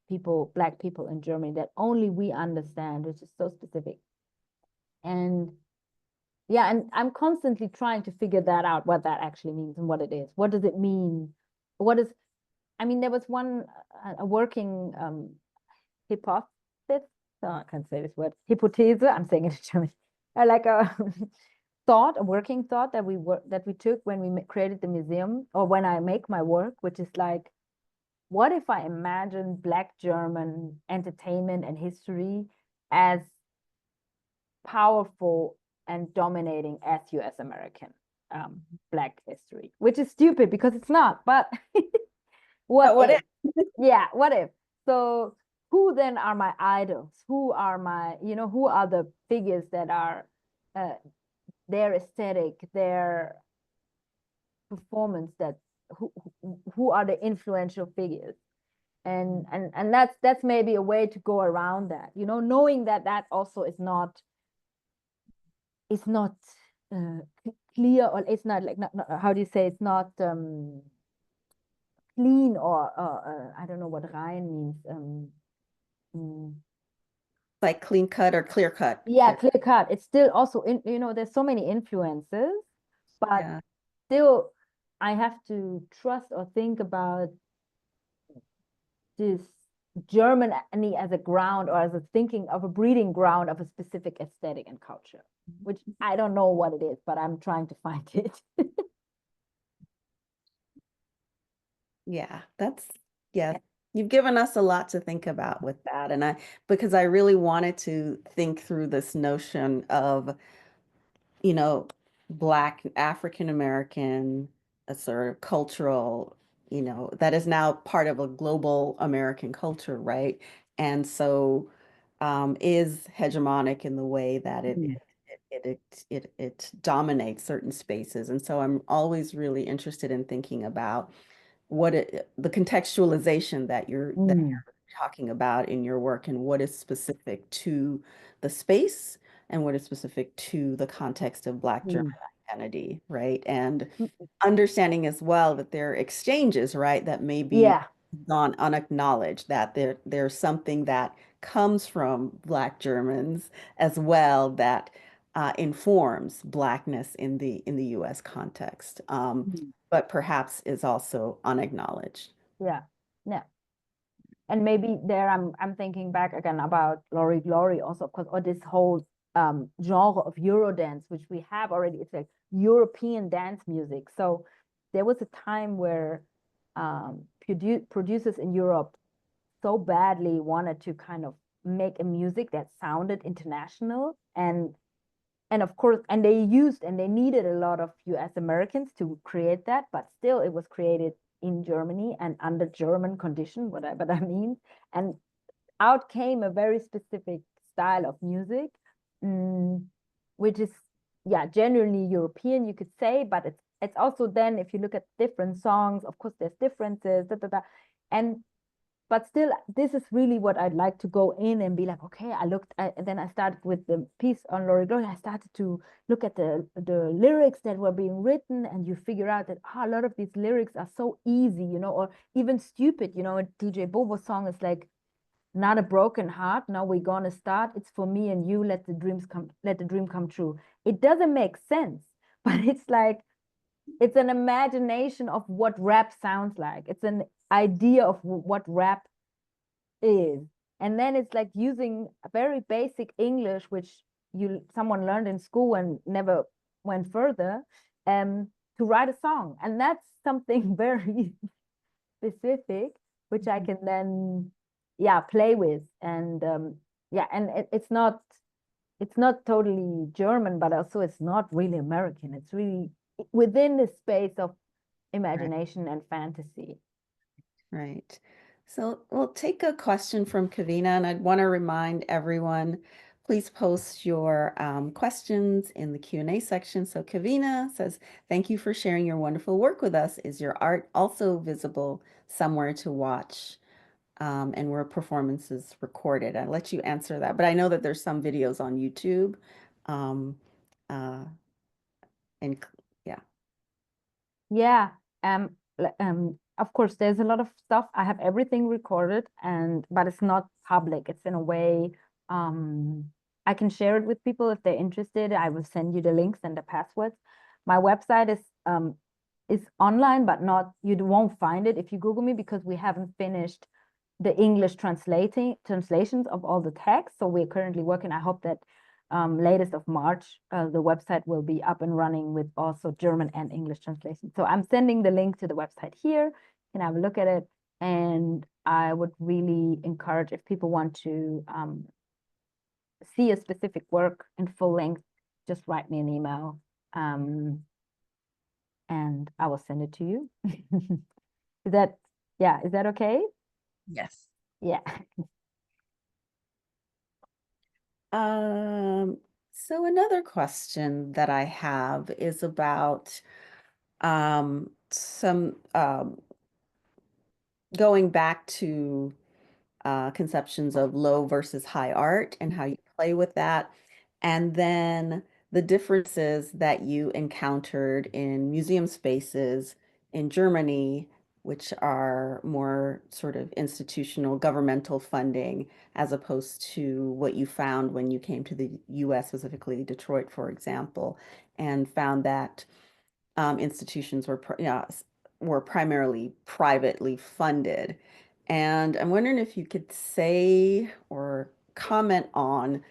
people, Black people in Germany, that only we understand, which is so specific? And yeah, and I'm constantly trying to figure that out, what that actually means and what it is. What does it mean? I mean, there was one, a working hypothesis, so I can't say this word, Hypothese, I'm saying it in German, like a thought, a working thought that we took when we created the museum, or when I make my work, which is like, what if I imagine Black German entertainment and history as powerful and dominating as US American Black history, which is stupid because it's not, but what if? Yeah, what if? So who then are my idols? Who are who are the figures that are their aesthetic, their performance, that who are the influential figures? And that's maybe a way to go around that, you know, knowing that that also is not clear, or it's not like, not, how do you say, it's not clean, or I don't know what rein means. Like clean cut or clear cut. Yeah, clear cut. It's still also you know, there's so many influences, but Yeah. still I have to trust or think about this Germany as a ground, or as a thinking of a breeding ground of a specific aesthetic and culture, which I don't know what it is, but I'm trying to find it. Yeah, you've given us a lot to think about with that. And because I really wanted to think through this notion of, you know, Black African American, a sort of cultural, you know, that is now part of a global American culture, right? And so is hegemonic in the way that it dominates certain spaces. And so I'm always really interested in thinking about the contextualization that you're talking about in your work, and what is specific to the space and what is specific to the context of Black German identity, right? And understanding as well that there are exchanges, right, that may be gone unacknowledged, that there's something that comes from Black Germans as well that informs Blackness in the US context, but perhaps is also unacknowledged. Yeah, yeah. and maybe there I'm thinking back again about Glory Glory also, of course, or this whole genre of Eurodance, which we have already. It's like European dance music. So there was a time where producers in Europe so badly wanted to kind of make a music that sounded international, and of course, and they used and they needed a lot of US Americans to create that, but still it was created in Germany and under German condition, whatever that means. And out came a very specific style of music, which is, yeah, genuinely European, you could say, but it's also then, if you look at different songs, of course, there's differences, and but still, this is really what I'd like to go in and be like, okay, then I started with the piece on Lori Glory. I started to look at the lyrics that were being written, and you figure out that a lot of these lyrics are so easy, or even stupid. A DJ Bobo song is like, not a broken heart. Now we're gonna start. It's for me and you. Let the dream come true. It doesn't make sense, but it's like, it's an imagination of what rap sounds like. It's an idea of what rap is. And then it's like using a very basic English, which someone learned in school and never went further, to write a song. And that's something very specific, which I can then, yeah, play with. And yeah, and it's not totally German, but also it's not really American. It's really within the space of imagination and fantasy. Right. So we'll take a question from Kavina, and I'd want to remind everyone, please post your questions in the Q&A section. So Kavina says, thank you for sharing your wonderful work with us. Is your art also visible somewhere to watch? And were performances recorded? I'll let you answer that, but I know that there's some videos on YouTube. And yeah. Yeah. Of course, there's a lot of stuff. I have everything recorded, but it's not public. It's in a way, I can share it with people if they're interested. I will send you the links and the passwords. My website is online, but you won't find it if you Google me, because we haven't finished the English translations of all the text. So we're currently working. I hope that latest of March, the website will be up and running with also German and English translation. So I'm sending the link to the website here. You can have a look at it. And I would really encourage, if people want to see a specific work in full length, just write me an email, and I will send it to you. Is that okay? Yes. Yeah. So another question that I have is about some going back to conceptions of low versus high art and how you play with that, and then the differences that you encountered in museum spaces in Germany, which are more sort of institutional governmental funding, as opposed to what you found when you came to the US, specifically Detroit, for example, and found that institutions were primarily privately funded. And I'm wondering if you could say or comment on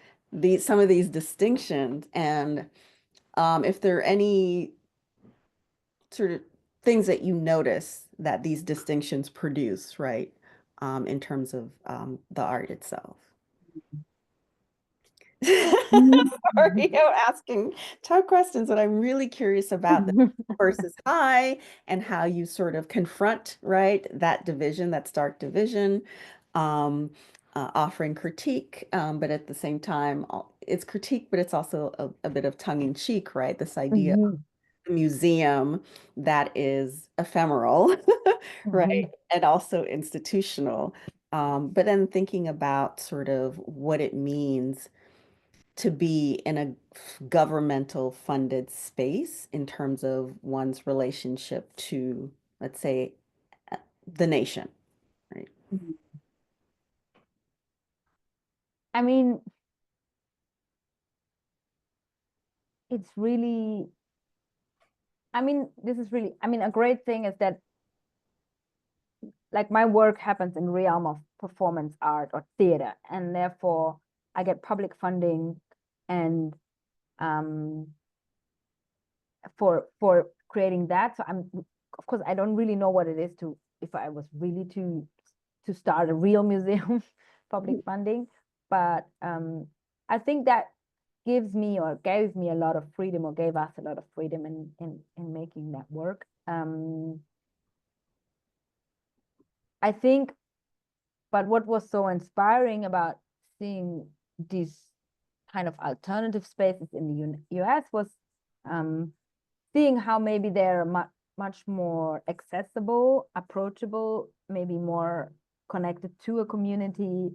some of these distinctions, and if there are any sort of things that you notice that these distinctions produce, right, in terms of the art itself. Sorry, I'm asking tough questions, but I'm really curious about the versus high and how you sort of confront, right, that division, that stark division, offering critique, but at the same time, it's critique, but it's also a bit of tongue in cheek, right? This idea of a museum that is ephemeral, right, and also institutional. But then thinking about sort of what it means to be in a governmental funded space in terms of one's relationship to, let's say, the nation, right? I mean, it's really, this is really, a great thing is that, like my work happens in realm of performance art or theater, and therefore I get public funding and for creating that. So I'm, of course, I don't really know what it is to, if I was really to start a real museum, public funding, but I think that gives me or gave me a lot of freedom, or gave us a lot of freedom in making that work. I think, but what was so inspiring about seeing these kind of alternative spaces in the US was seeing how maybe they're much more accessible, approachable, maybe more connected to a community.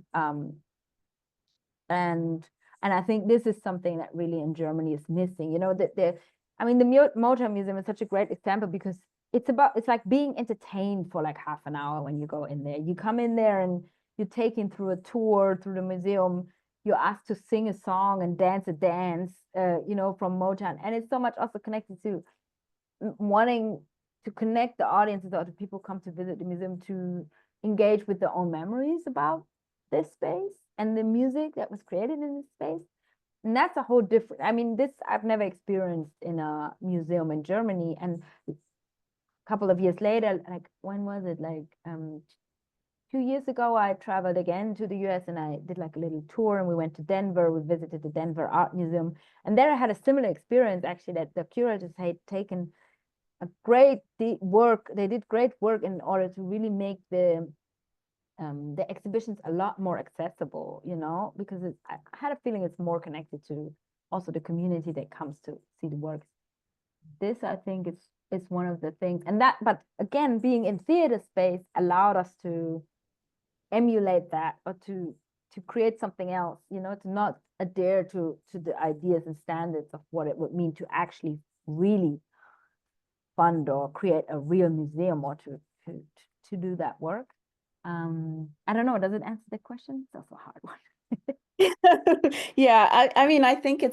And I think this is something that really in Germany is missing. You know, that I mean, the Motown Museum is such a great example, because it's like being entertained for like half an hour when you go in there. You come in there and you're taken through a tour through the museum. You're asked to sing a song and dance a dance, you know, from Motown. And it's so much also connected to wanting to connect the audiences, or the people come to visit the museum, to engage with their own memories about this space and the music that was created in this space. And that's a whole different, I mean, this I've never experienced in a museum in Germany. And a couple of years later, like when was it, like 2 years ago, I traveled again to the US and I did like a little tour, and we went to Denver. We visited the Denver Art Museum, and there I had a similar experience, actually, that the curators had taken a great work. They did great work in order to really make the exhibitions a lot more accessible, you know, because I had a feeling it's more connected to also the community that comes to see the works. This, I think, is one of the things, and that, but again, being in theater space allowed us to emulate that, or to create something else, you know, to not adhere to the ideas and standards of what it would mean to actually really fund or create a real museum, or to do that work. I don't know, does it answer the question? It's also a hard one. Yeah, I mean, I think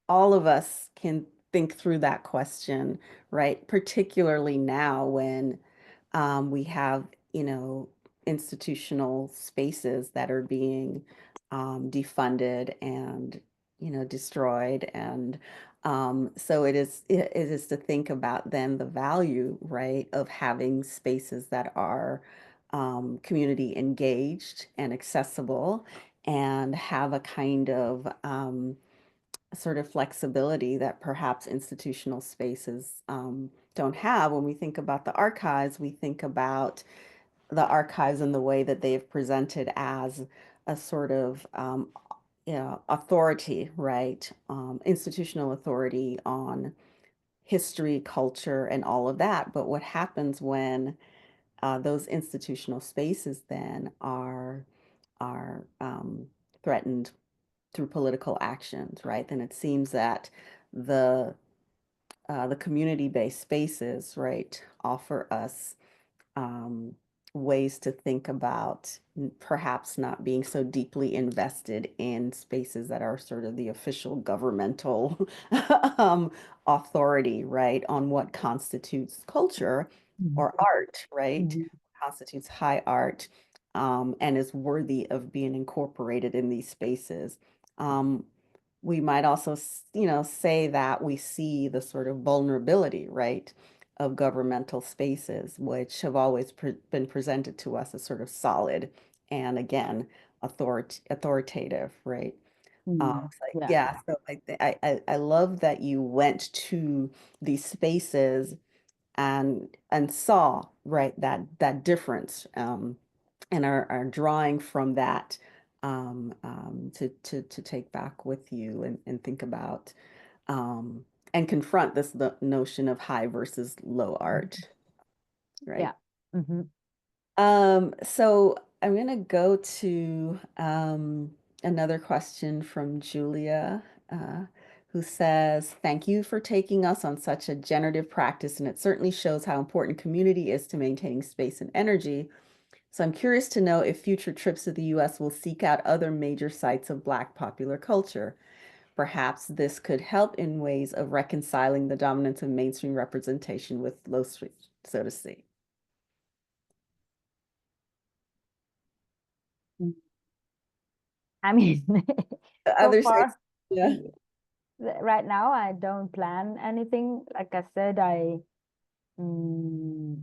all of us can think through that question, right? Particularly now when we have, you know, institutional spaces that are being defunded and, you know, destroyed. And so it is to think about then the value, right, of having spaces that are community engaged and accessible, and have a kind of sort of flexibility that perhaps institutional spaces don't have. When we think about the archives, we think about the archives in the way that they've presented as a sort of you know, authority, right? Institutional authority on history, culture, and all of that. But what happens when those institutional spaces then are threatened through political actions, right? Then it seems that the community-based spaces, right, offer us ways to think about perhaps not being so deeply invested in spaces that are sort of the official governmental authority, right, on what constitutes culture or art, right, constitutes high art, and is worthy of being incorporated in these spaces. We might also, you know, say that we see the sort of vulnerability, right, of governmental spaces, which have always been presented to us as sort of solid and, again, authoritative, right? So, Yeah. yeah, so I love that you went to these spaces and saw, right, that difference, and are drawing from that to take back with you and think about and confront the notion of high versus low art, right? Yeah. Mm-hmm. So I'm gonna go to another question from Julia, who says, "Thank you for taking us on such a generative practice, and it certainly shows how important community is to maintaining space and energy. So I'm curious to know if future trips to the US will seek out other major sites of Black popular culture. Perhaps this could help in ways of reconciling the dominance of mainstream representation with low street, so to speak." I mean, The so other side, far, yeah. right now, I don't plan anything. Like I said, mm,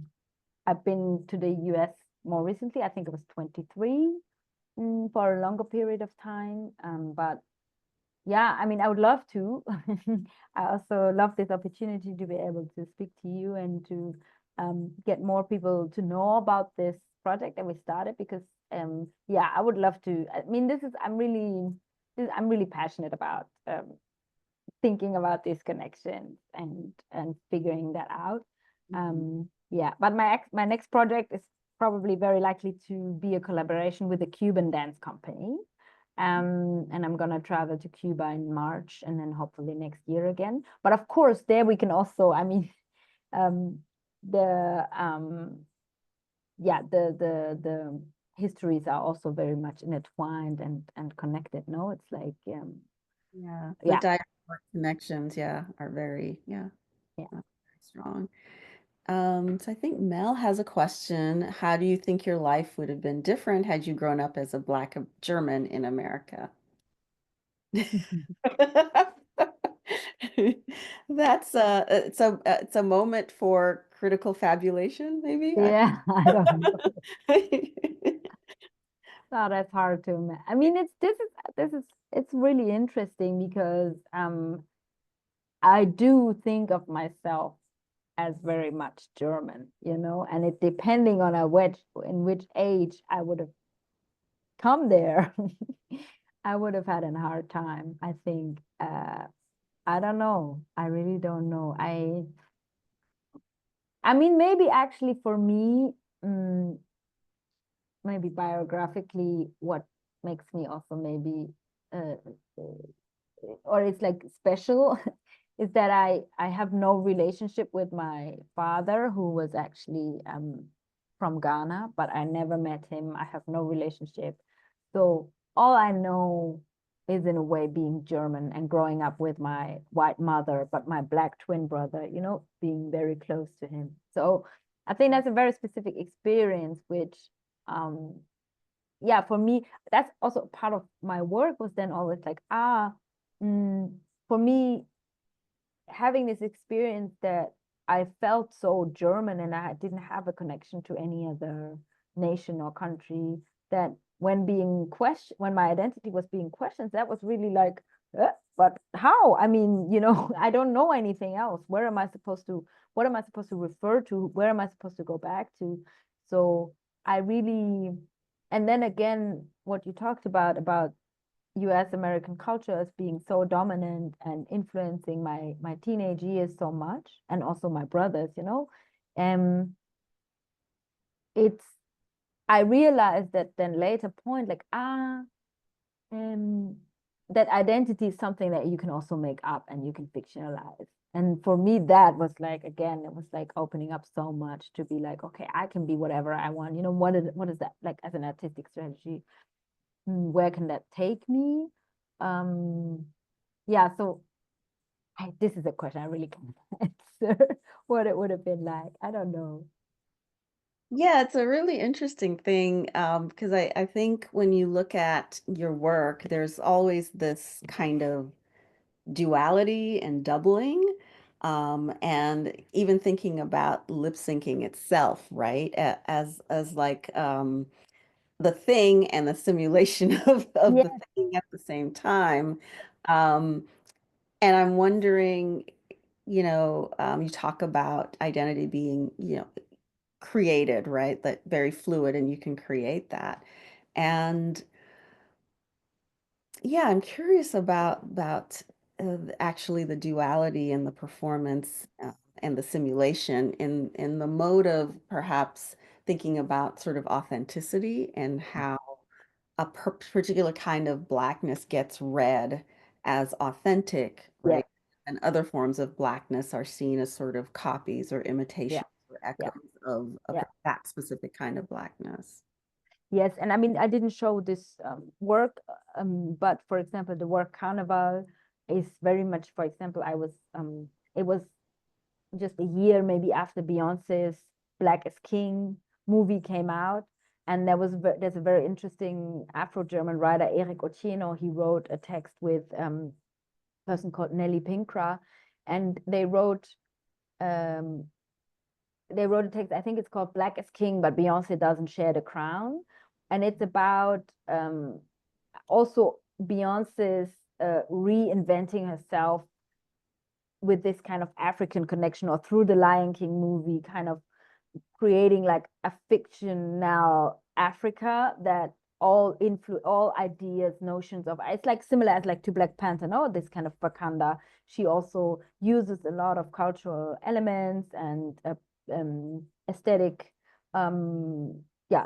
I've been to the US more recently. I think it was 23 for a longer period of time. But yeah, I mean, I would love to. I also love this opportunity to be able to speak to you and to get more people to know about this project that we started because yeah, I would love to. I mean, I'm really passionate about thinking about these connections and figuring that out. Yeah, but my next project is probably very likely to be a collaboration with a Cuban dance company. And I'm gonna travel to Cuba in March and then hopefully next year again. But of course, there we can also, I mean, the yeah, the histories are also very much intertwined and connected. No, it's like Yeah, the yeah, direct connections, yeah, are very, yeah. very strong. So I think Mel has a question. How do you think your life would have been different had you grown up as a Black German in America? That's it's a moment for critical fabulation, maybe. Yeah, I don't know. Oh, that's hard to imagine. I mean, it's really interesting because I do think of myself as very much German, you know, and it depending on in which age I would have come there, I would have had a hard time. I think I don't know. I really don't know. I mean, maybe actually for me, maybe biographically, what makes me also maybe uh, or it's like special is that I have no relationship with my father who was actually from Ghana, but I never met him. I have no relationship. So all I know is in a way being German and growing up with my white mother, but my black twin brother, you know, being very close to him. So I think that's a very specific experience, which um yeah, for me, that's also part of my work was then always like, for me, having this experience that I felt so German and I didn't have a connection to any other nation or country, that when my identity was being questioned, that was really like, but how? I mean, you know, I don't know anything else. What am I supposed to refer to? Where am I supposed to go back to? So I really, and then again, what you talked about US American culture as being so dominant and influencing my teenage years so much, and also my brothers, you know. It's I realized that then later point, like that identity is something that you can also make up and you can fictionalize. And for me, that was like again, it was like opening up so much to be like, okay, I can be whatever I want. You know, what is that like as an artistic strategy? Where can that take me? Yeah, so this is a question I really can't answer what it would have been like. I don't know. Yeah, it's a really interesting thing because I think when you look at your work, there's always this kind of duality and doubling. And even thinking about lip syncing itself, right? As like the thing and the simulation of the Yeah, thing at the same time. Um, and I'm wondering, you talk about identity being, created, right? That very fluid and you can create that. And yeah, I'm curious about actually the duality and the performance and the simulation in the mode of perhaps thinking about sort of authenticity and how a particular kind of blackness gets read as authentic, yeah, right? And other forms of blackness are seen as sort of copies or yeah, imitations or yeah, echoes of yeah. that specific kind of blackness. Yes, and I mean, I didn't show this work, but for example, the work Carnival is very much, for example, it was just a year maybe after Beyonce's Black is King movie came out. And there's a very interesting Afro-German writer, Eric Otieno. He wrote a text with a person called Nelly Pinkra, and they wrote a text, I think it's called Black is King, but Beyonce doesn't share the crown. And it's about also Beyonce's reinventing herself with this kind of African connection, or through the Lion King movie, kind of creating like a fictional Africa that all ideas, notions of, it's like similar as like to Black Panther, no, this kind of Wakanda. She also uses a lot of cultural elements and aesthetic,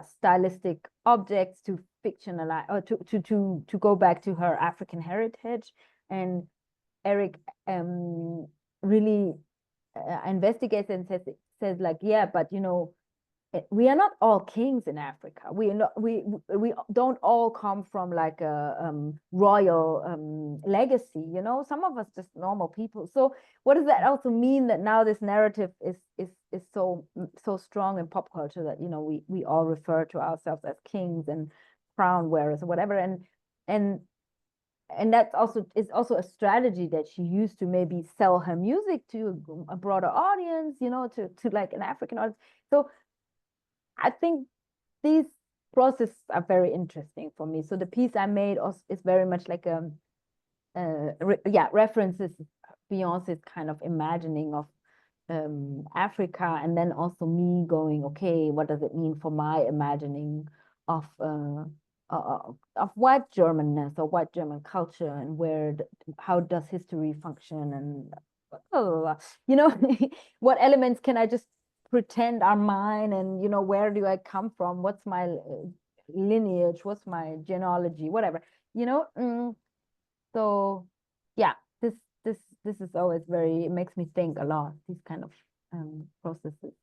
stylistic objects to fictionalize, or to go back to her African heritage. And Eric really investigates and says like, yeah, but you know, we are not all kings in Africa. We don't all come from like a royal legacy, you know. Some of us just normal people. So what does that also mean, that now this narrative is so strong in pop culture, that, you know, we all refer to ourselves as kings and crown wearers or whatever, and that's also a strategy that she used to maybe sell her music to a broader audience, you know, to like an African audience. So I think these processes are very interesting for me. So the piece I made is very much like references Beyonce's kind of imagining of Africa, and then also me going, okay, what does it mean for my imagining of white Germanness or white German culture, and how does history function, and you know, what elements can I just pretend are mine, and you know, where do I come from, what's my lineage, what's my genealogy, whatever, you know. So yeah, this is always it makes me think a lot, these kind of processes.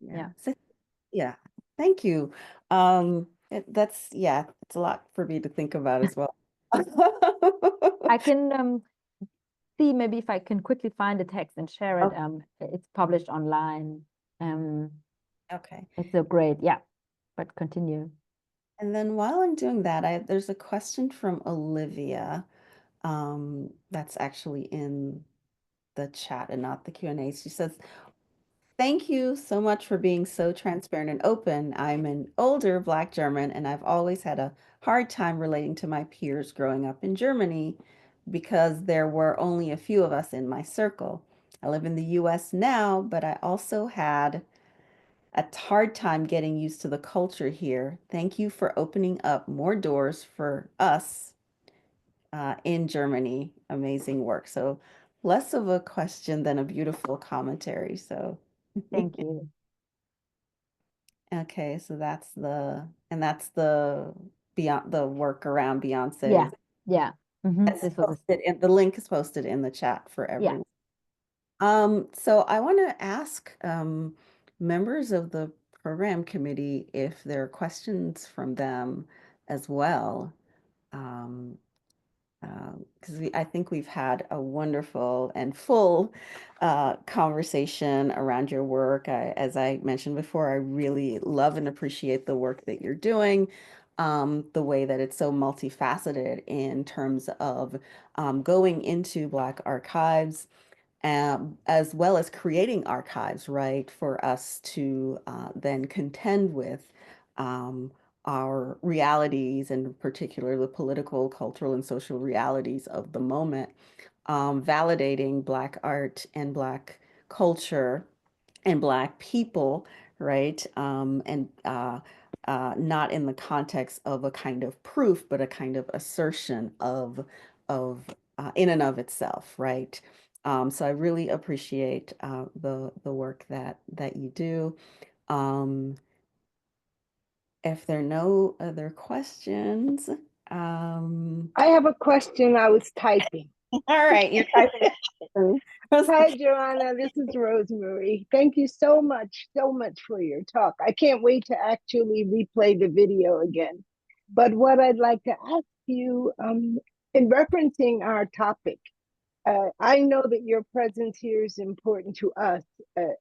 Yeah. Yeah, thank you. It's a lot for me to think about as well. I can see maybe if I can quickly find the text and share it. It's published online. Okay. It's so great. Yeah, but continue. And then while I'm doing that, there's a question from Olivia, that's actually in the chat and not the Q&A. She says, thank you so much for being so transparent and open. I'm an older Black German, and I've always had a hard time relating to my peers growing up in Germany because there were only a few of us in my circle. I live in the US now, but I also had a hard time getting used to the culture here. Thank you for opening up more doors for us in Germany. Amazing work. So less of a question than a beautiful commentary. So Thank you. okay, so that's the beyond the work around Yeah, Beyonce's. yeah. This was The link is posted in the chat for everyone. So I want to ask members of the program committee if there are questions from them as well. Because I think we've had a wonderful and full conversation around your work. As I mentioned before, I really love and appreciate the work that you're doing, the way that it's so multifaceted in terms of going into Black archives, as well as creating archives, right, for us to then contend with our realities, and in particular the political, cultural, and social realities of the moment, validating Black art and Black culture and Black people, right? And not in the context of a kind of proof, but a kind of assertion of in and of itself, right? So I really appreciate the work that you do. If there are no other questions, I have a question. I was typing. all right, you're typing. Hi, Joanna. This is Rosemary. Thank you so much for your talk. I can't wait to actually replay the video again. But what I'd like to ask you, in referencing our topic, I know that your presence here is important to us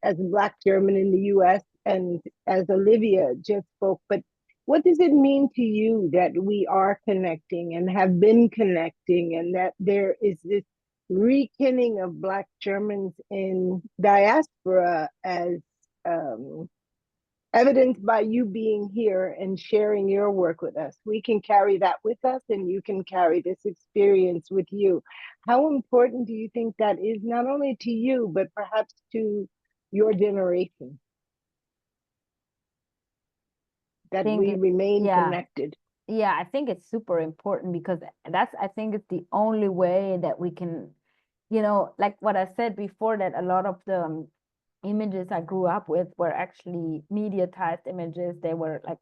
as a Black German in the US, and as Olivia just spoke, but what does it mean to you that we are connecting and have been connecting, and that there is this rekindling of Black Germans in diaspora, as evidenced by you being here and sharing your work with us? We can carry that with us, and you can carry this experience with you. How important do you think that is, not only to you, but perhaps to your generation, that think we it's, remain yeah, connected? yeah, I think it's super important because I think it's the only way that we can, like what I said before, that a lot of the images I grew up with were actually mediatized images. They were like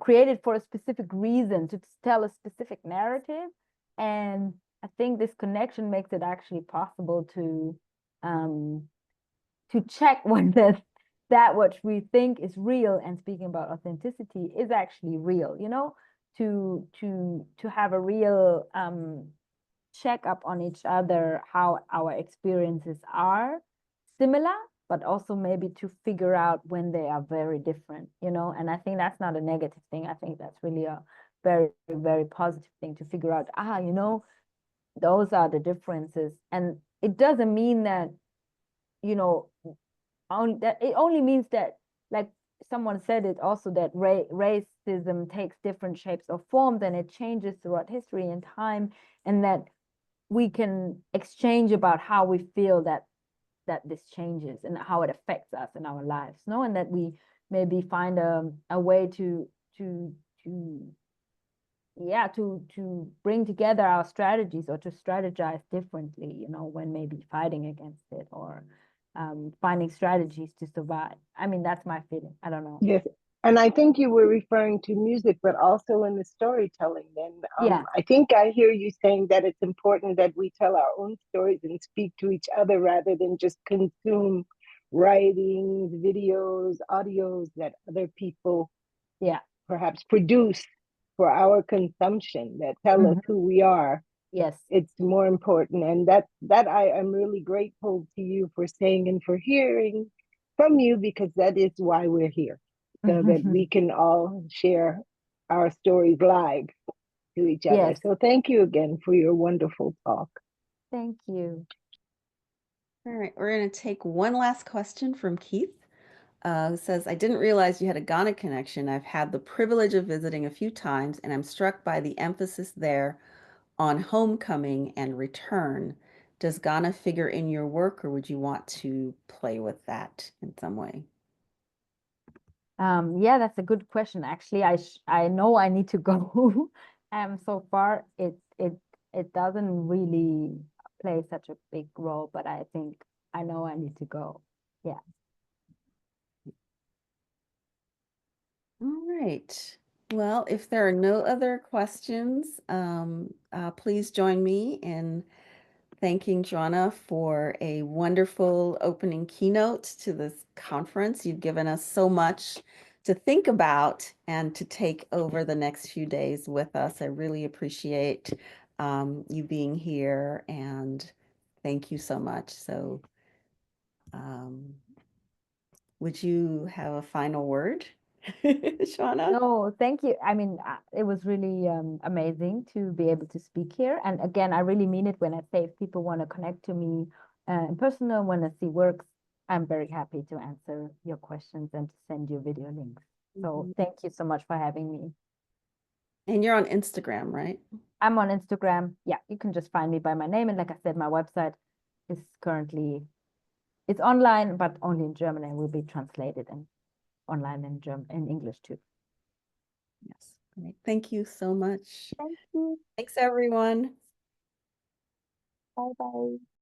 created for a specific reason, to tell a specific narrative. And I think this connection makes it actually possible to check whether that which we think is real, and speaking about authenticity, is actually real, to have a real check up on each other, how our experiences are similar, but also maybe to figure out when they are very different, and I think that's not a negative thing. I think that's really a very, very positive thing, to figure out, those are the differences. And it doesn't mean that, it only means that, like someone said it also, that racism takes different shapes or forms, and it changes throughout history and time, and that we can exchange about how we feel that this changes and how it affects us in our lives, and that we maybe find a way to bring together our strategies, or to strategize differently, when maybe fighting against it, or finding strategies to survive. I mean, that's my feeling. I don't know. Yes. And I think you were referring to music, but also in the storytelling. Then Yeah. I think I hear you saying that it's important that we tell our own stories and speak to each other, rather than just consume writings, videos, audios that other people perhaps produce for our consumption, that tell us who we are. Yes. It's more important. And that I am really grateful to you for saying, and for hearing from you, because that is why we're here, so that we can all share our stories live to each other. Yes. So thank you again for your wonderful talk. Thank you. All right, we're going to take one last question from Keith, who says, I didn't realize you had a Ghana connection. I've had the privilege of visiting a few times, and I'm struck by the emphasis there on homecoming and return. Does Ghana figure in your work, or would you want to play with that in some way? Yeah, that's a good question. Actually, I know I need to go. So far it doesn't really play such a big role, but I think I know I need to go. Yeah. All right. Well, if there are no other questions, please join me in thanking Joana for a wonderful opening keynote to this conference. You've given us so much to think about and to take over the next few days with us. I really appreciate you being here, and thank you so much. So would you have a final word, Joana? No, thank you. I mean, it was really amazing to be able to speak here. And again, I really mean it when I say, if people want to connect to me in person, or want to see works, I'm very happy to answer your questions and to send you video links. So thank you so much for having me. And you're on Instagram, right? I'm on Instagram. Yeah, you can just find me by my name. And like I said, my website is currently, it's online, but only in German, and will be translated and online in German, in English too. Yes. Great. Thank you so much. Thank you. Thanks, everyone. Bye-bye.